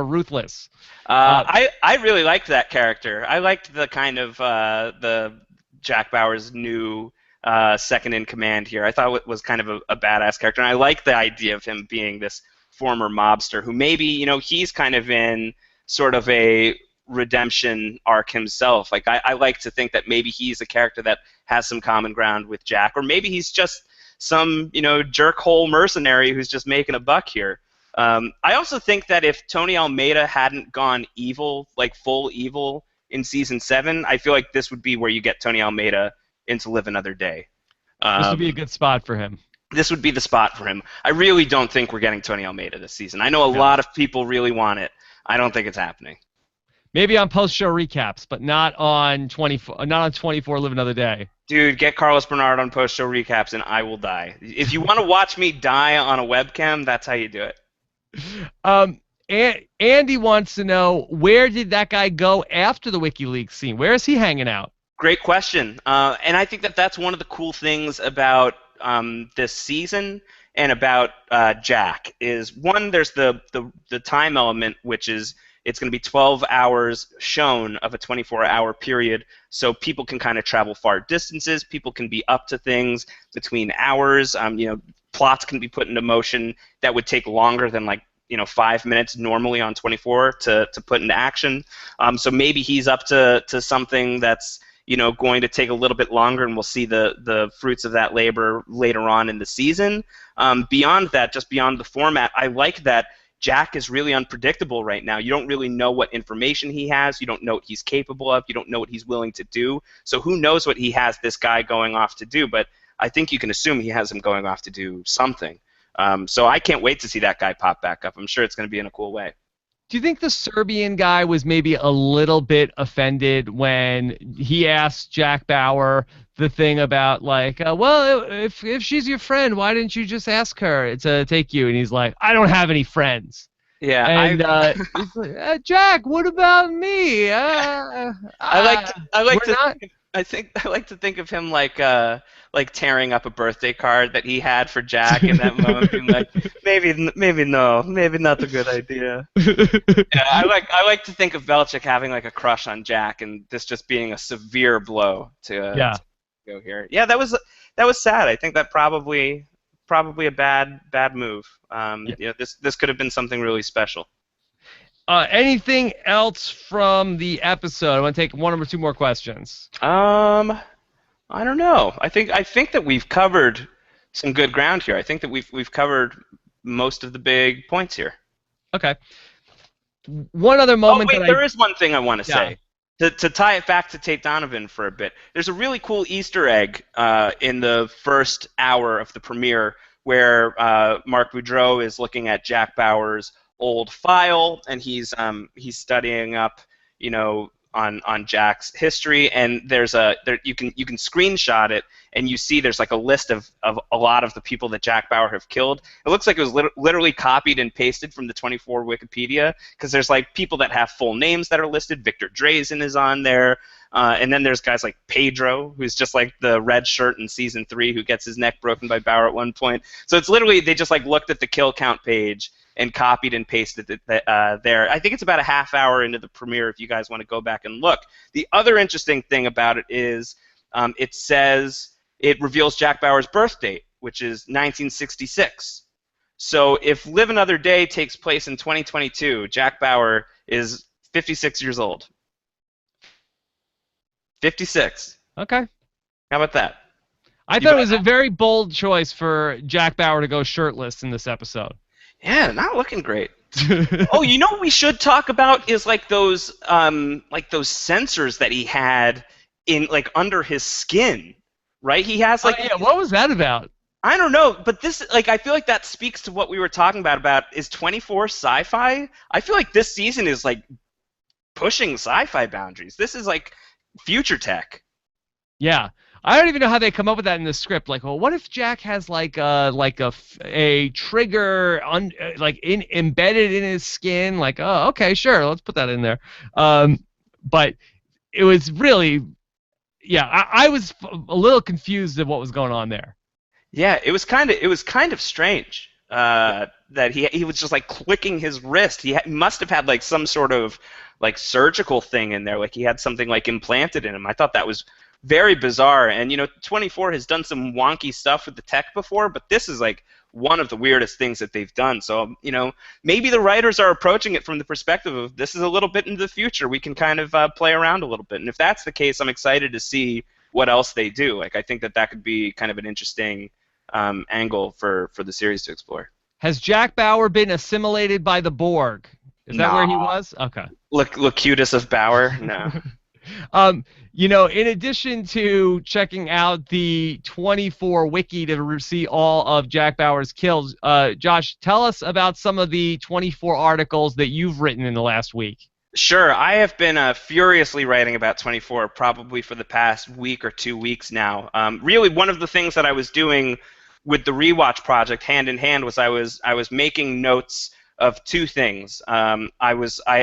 ruthless. I really liked that character. I liked the kind of the Jack Bauer's new second in command here. I thought it was kind of a badass character, and I like the idea of him being this former mobster who maybe he's kind of in sort of a redemption arc himself. Like I like to think that maybe he's a character that has some common ground with Jack, or maybe he's just some jerk-hole mercenary who's just making a buck here. I also think that if Tony Almeida hadn't gone evil, like full evil, in season 7, I feel like this would be where you get Tony Almeida into Live Another Day. This would be a good spot for him. This would be the spot for him. I really don't think we're getting Tony Almeida this season. I know a lot of people really want it. I don't think it's happening. Maybe on post-show recaps, but not on 24 Live Another Day. Dude, get Carlos Bernard on post-show recaps, and I will die. If you want to watch me die on a webcam, that's how you do it. Andy wants to know, where did that guy go after the WikiLeaks scene? Where is he hanging out? Great question. And I think that that's one of the cool things about this season and about Jack is, one, there's the time element, which is it's going to be 12 hours shown of a 24-hour period, so people can kind of travel far distances. People can be up to things between hours. Plots can be put into motion that would take longer than 5 minutes normally on 24 to put into action. So maybe he's up to something that's going to take a little bit longer, and we'll see the fruits of that labor later on in the season. Beyond that, just beyond the format, I like that Jack is really unpredictable right now. You don't really know what information he has. You don't know what he's capable of. You don't know what he's willing to do. So who knows what he has this guy going off to do, but I think you can assume he has him going off to do something. So I can't wait to see that guy pop back up. I'm sure it's going to be in a cool way. Do you think the Serbian guy was maybe a little bit offended when he asked Jack Bauer the thing about, well, if she's your friend, why didn't you just ask her to take you? And he's like, I don't have any friends. Yeah, and he's like, Jack, what about me? I like to think of him like tearing up a birthday card that he had for Jack in that moment, being like, maybe not a good idea. Yeah, I like to think of Belichick having like a crush on Jack, and this just being a severe blow to go here. Yeah, that was sad. I think that probably a bad move. This could have been something really special. Anything else from the episode? I want to take one or two more questions. I don't know. I think that we've covered some good ground here. I think that we've covered most of the big points here. Okay. One other Oh moment wait, that I there is one thing I want to yeah. say. To tie it back to Tate Donovan for a bit, there's a really cool Easter egg in the first hour of the premiere where Mark Boudreau is looking at Jack Bauer's old file, and he's studying up, on Jack's history, and you can screenshot it, and you see there's like a list of a lot of the people that Jack Bauer have killed. It looks like it was literally copied and pasted from the 24 Wikipedia, because there's like people that have full names that are listed. Victor Drazen is on there. And then there's guys like Pedro, who's just like the red shirt in season 3 who gets his neck broken by Bauer at one point. So it's literally, they just like looked at the kill count page and copied and pasted it there. I think it's about a half hour into the premiere if you guys want to go back and look. The other interesting thing about it is it reveals Jack Bauer's birth date, which is 1966. So if Live Another Day takes place in 2022, Jack Bauer is 56 years old. 56. Okay. How about that? I thought it was a very bold choice for Jack Bauer to go shirtless in this episode. Yeah, not looking great. Oh, you know what we should talk about is like those sensors that he had in like under his skin, right? He has like yeah, what was that about? I don't know, but this like I feel like that speaks to what we were talking about is 24 sci-fi. I feel like this season is like pushing sci-fi boundaries. This is like future tech. Yeah. I don't even know how they come up with that in the script. Like, well, what if Jack has like a trigger embedded in his skin? Like, oh, okay, sure, let's put that in there. But it was really, yeah, I was a little confused of what was going on there. Yeah, it was kind of strange that he was just like clicking his wrist. He must have had like some sort of like surgical thing in there, like he had something like implanted in him. I thought that was very bizarre. And 24 has done some wonky stuff with the tech before, but this is like one of the weirdest things that they've done. So maybe the writers are approaching it from the perspective of this is a little bit into the future. We can kind of play around a little bit. And if that's the case, I'm excited to see what else they do. Like I think that could be kind of an interesting angle for the series to explore. Has Jack Bauer been assimilated by the Borg? Is that where he was? Okay. Locutus of Bauer? No. In addition to checking out the 24 wiki to see all of Jack Bauer's kills, Josh, tell us about some of the 24 articles that you've written in the last week. Sure. I have been furiously writing about 24 probably for the past week or 2 weeks now. Really, one of the things that I was doing with the rewatch project hand in hand was I was making notes of two things. I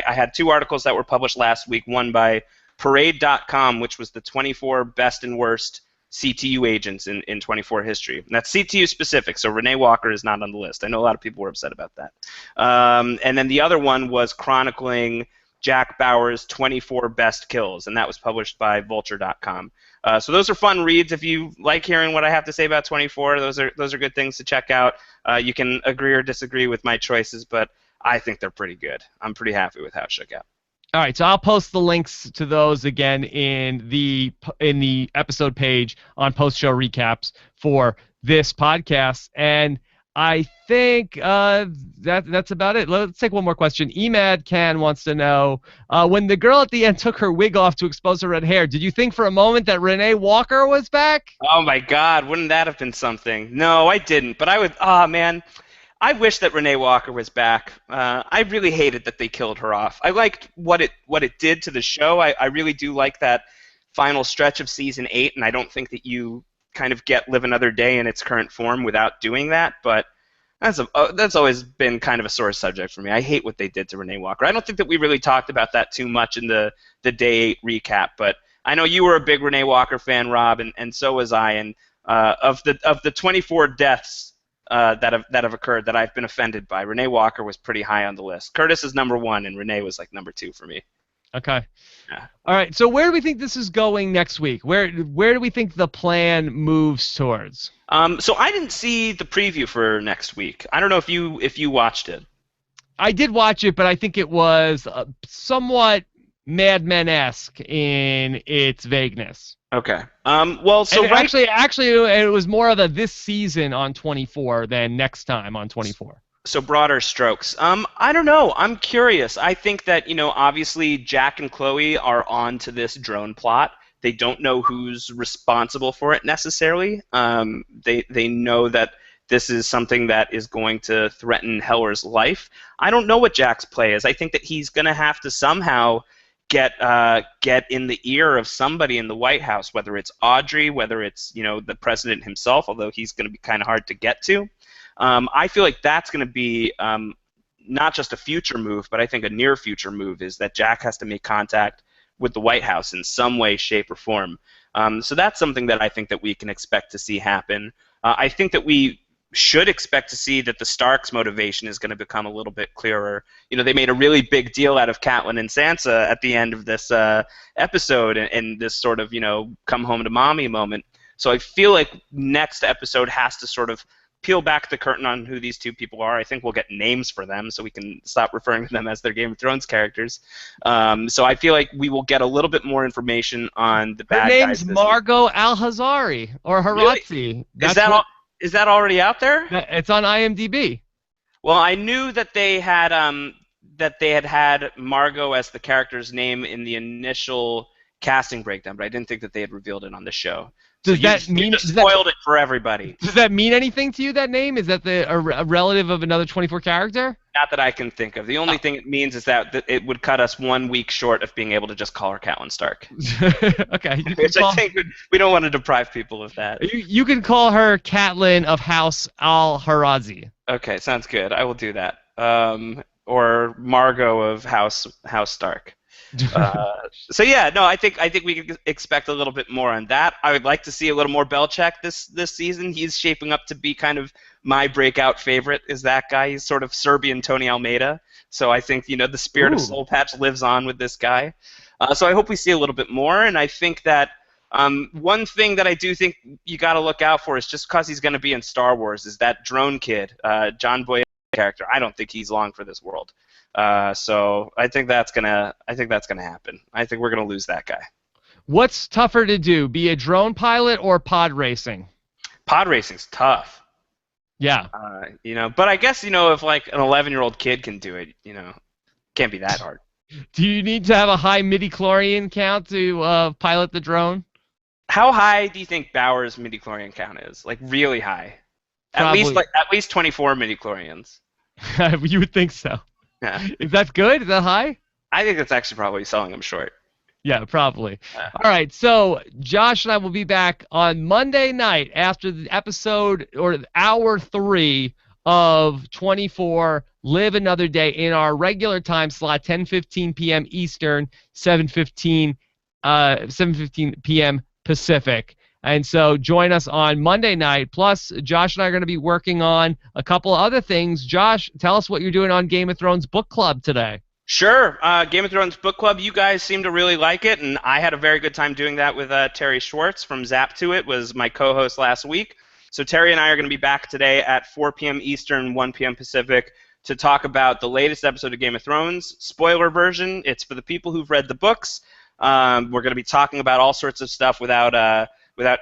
had 2 articles that were published last week, one by Parade.com, which was the 24 best and worst CTU agents in 24 history. And that's CTU specific, so Renee Walker is not on the list. I know a lot of people were upset about that. And then the other one was chronicling Jack Bauer's 24 best kills, and that was published by Vulture.com. So those are fun reads. If you like hearing what I have to say about 24, those are good things to check out. You can agree or disagree with my choices, but I think they're pretty good. I'm pretty happy with how it shook out. All right, so I'll post the links to those again in the episode page on post-show recaps for this podcast, and I think that's about it. Let's take one more question. Emad Can wants to know, when the girl at the end took her wig off to expose her red hair, did you think for a moment that Renee Walker was back? Oh my God, wouldn't that have been something? No, I didn't, but I would. Oh man. I wish that Renee Walker was back. I really hated that they killed her off. I liked what it did to the show. I really do like that final stretch of season 8, and I don't think that you kind of get Live Another Day in its current form without doing that. But that's always been kind of a sore subject for me. I hate what they did to Renee Walker. I don't think that we really talked about that too much in the Day 8 recap, but I know you were a big Renee Walker fan, Rob, and so was I. And of the 24 deaths that have occurred that I've been offended by, Renee Walker was pretty high on the list. Curtis is number 1, and Renee was like number 2 for me. Okay. Yeah. All right. So where do we think this is going next week? Where do we think the plan moves towards? So I didn't see the preview for next week. I don't know if you watched it. I did watch it, but I think it was somewhat Mad Men-esque in its vagueness. Okay. Well, so And right. actually, it was more of a this season on 24 than next time on 24. So broader strokes. I don't know. I'm curious. I think that, obviously Jack and Chloe are on to this drone plot. They don't know who's responsible for it necessarily. They know that this is something that is going to threaten Heller's life. I don't know what Jack's play is. I think that he's going to have to somehow get in the ear of somebody in the White House, whether it's Audrey, whether it's the president himself, although he's going to be kind of hard to get to. I feel like that's going to be not just a future move, but I think a near future move is that Jack has to make contact with the White House in some way, shape, or form. So that's something that I think that we can expect to see happen. I think that we should expect to see that the Starks' motivation is going to become a little bit clearer. They made a really big deal out of Catelyn and Sansa at the end of this episode, and this sort of come home to mommy moment. So I feel like next episode has to sort of peel back the curtain on who these two people are. I think we'll get names for them so we can stop referring to them as their Game of Thrones characters. So I feel like we will get a little bit more information on the bad guys. Her name's Margot Alhazari or Harazzi. Really? Is that already out there? It's on IMDb. Well, I knew that they had had Margot as the character's name in the initial casting breakdown, but I didn't think that they had revealed it on the show. Does that mean you spoiled it for everybody? Does that mean anything to you? That name, is that a relative of another 24 character? Not that I can think of. The only thing it means is that it would cut us 1 week short of being able to just call her Catelyn Stark. Okay. Which I think we don't want to deprive people of that. You can call her Catelyn of House Al-Harazi. Okay, sounds good. I will do that. Or Margot of House Stark. So yeah, no, I think we can expect a little bit more on that. I would like to see a little more Belichick this season. He's shaping up to be kind of my breakout favorite. Is that guy? He's sort of Serbian Tony Almeida. So I think the spirit of Soul Patch lives on with this guy. So I hope we see a little bit more. And I think that one thing that I do think you got to look out for is just because he's going to be in Star Wars is that drone kid, John Boyega character. I don't think he's long for this world. So I think that's gonna happen. I think we're gonna lose that guy. What's tougher to do, be a drone pilot or pod racing? Pod racing's tough. Yeah. But I guess if like an 11-year-old kid can do it, can't be that hard. Do you need to have a high midi-chlorian count to pilot the drone? How high do you think Bauer's midi-chlorian count is? Like really high? Probably. At least 24 midi-chlorians. You would think so. Yeah. Is that good? Is that high? I think that's actually probably selling them short. Yeah, probably. All right, so Josh and I will be back on Monday night after the episode or hour 3 of 24 Live Another Day in our regular time slot, 10:15 p.m. Eastern, 7:15 p.m. Pacific. And so join us on Monday night. Plus, Josh and I are going to be working on a couple other things. Josh, tell us what you're doing on Game of Thrones Book Club today. Sure. Game of Thrones Book Club, you guys seem to really like it, and I had a very good time doing that with Terry Schwartz from Zap to It, was my co-host last week. So Terry and I are going to be back today at 4 p.m. Eastern, 1 p.m. Pacific to talk about the latest episode of Game of Thrones. Spoiler version, it's for the people who've read the books. We're going to be talking about all sorts of stuff without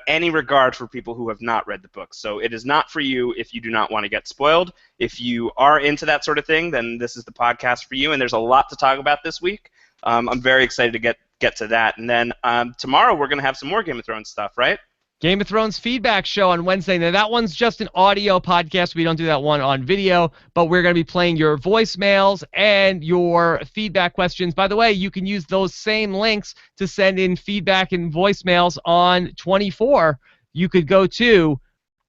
any regard for people who have not read the book. So it is not for you if you do not want to get spoiled. If you are into that sort of thing, then this is the podcast for you, and there's a lot to talk about this week. I'm very excited to get to that. And then tomorrow we're going to have some more Game of Thrones stuff, right? Game of Thrones feedback show on Wednesday. Now, that one's just an audio podcast. We don't do that one on video, but we're going to be playing your voicemails and your feedback questions. By the way, you can use those same links to send in feedback and voicemails on 24. You could go to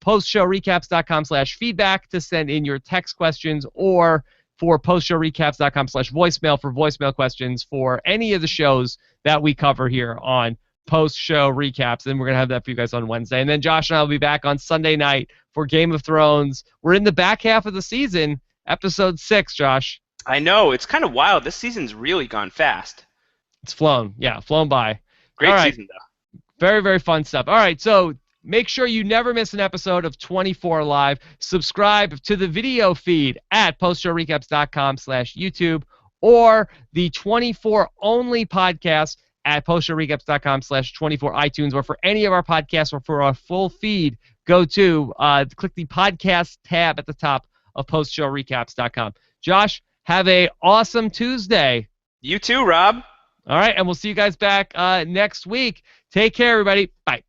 postshowrecaps.com/feedback to send in your text questions, or for postshowrecaps.com/voicemail for voicemail questions for any of the shows that we cover here on post-show recaps, and we're going to have that for you guys on Wednesday. And then Josh and I will be back on Sunday night for Game of Thrones. We're in the back half of the season, episode 6, Josh. I know. It's kind of wild. This season's really gone fast. It's flown. Yeah, flown by. Great season, though. Very, very fun stuff. All right, so Make sure you never miss an episode of 24 Live. Subscribe to the video feed at postshowrecaps.com/YouTube or the 24 only podcast at postshowrecaps.com/24 iTunes, or for any of our podcasts or for our full feed, go to click the podcast tab at the top of postshowrecaps.com. Josh, have a awesome Tuesday. You too, Rob. All right, and we'll see you guys back next week. Take care, everybody. Bye.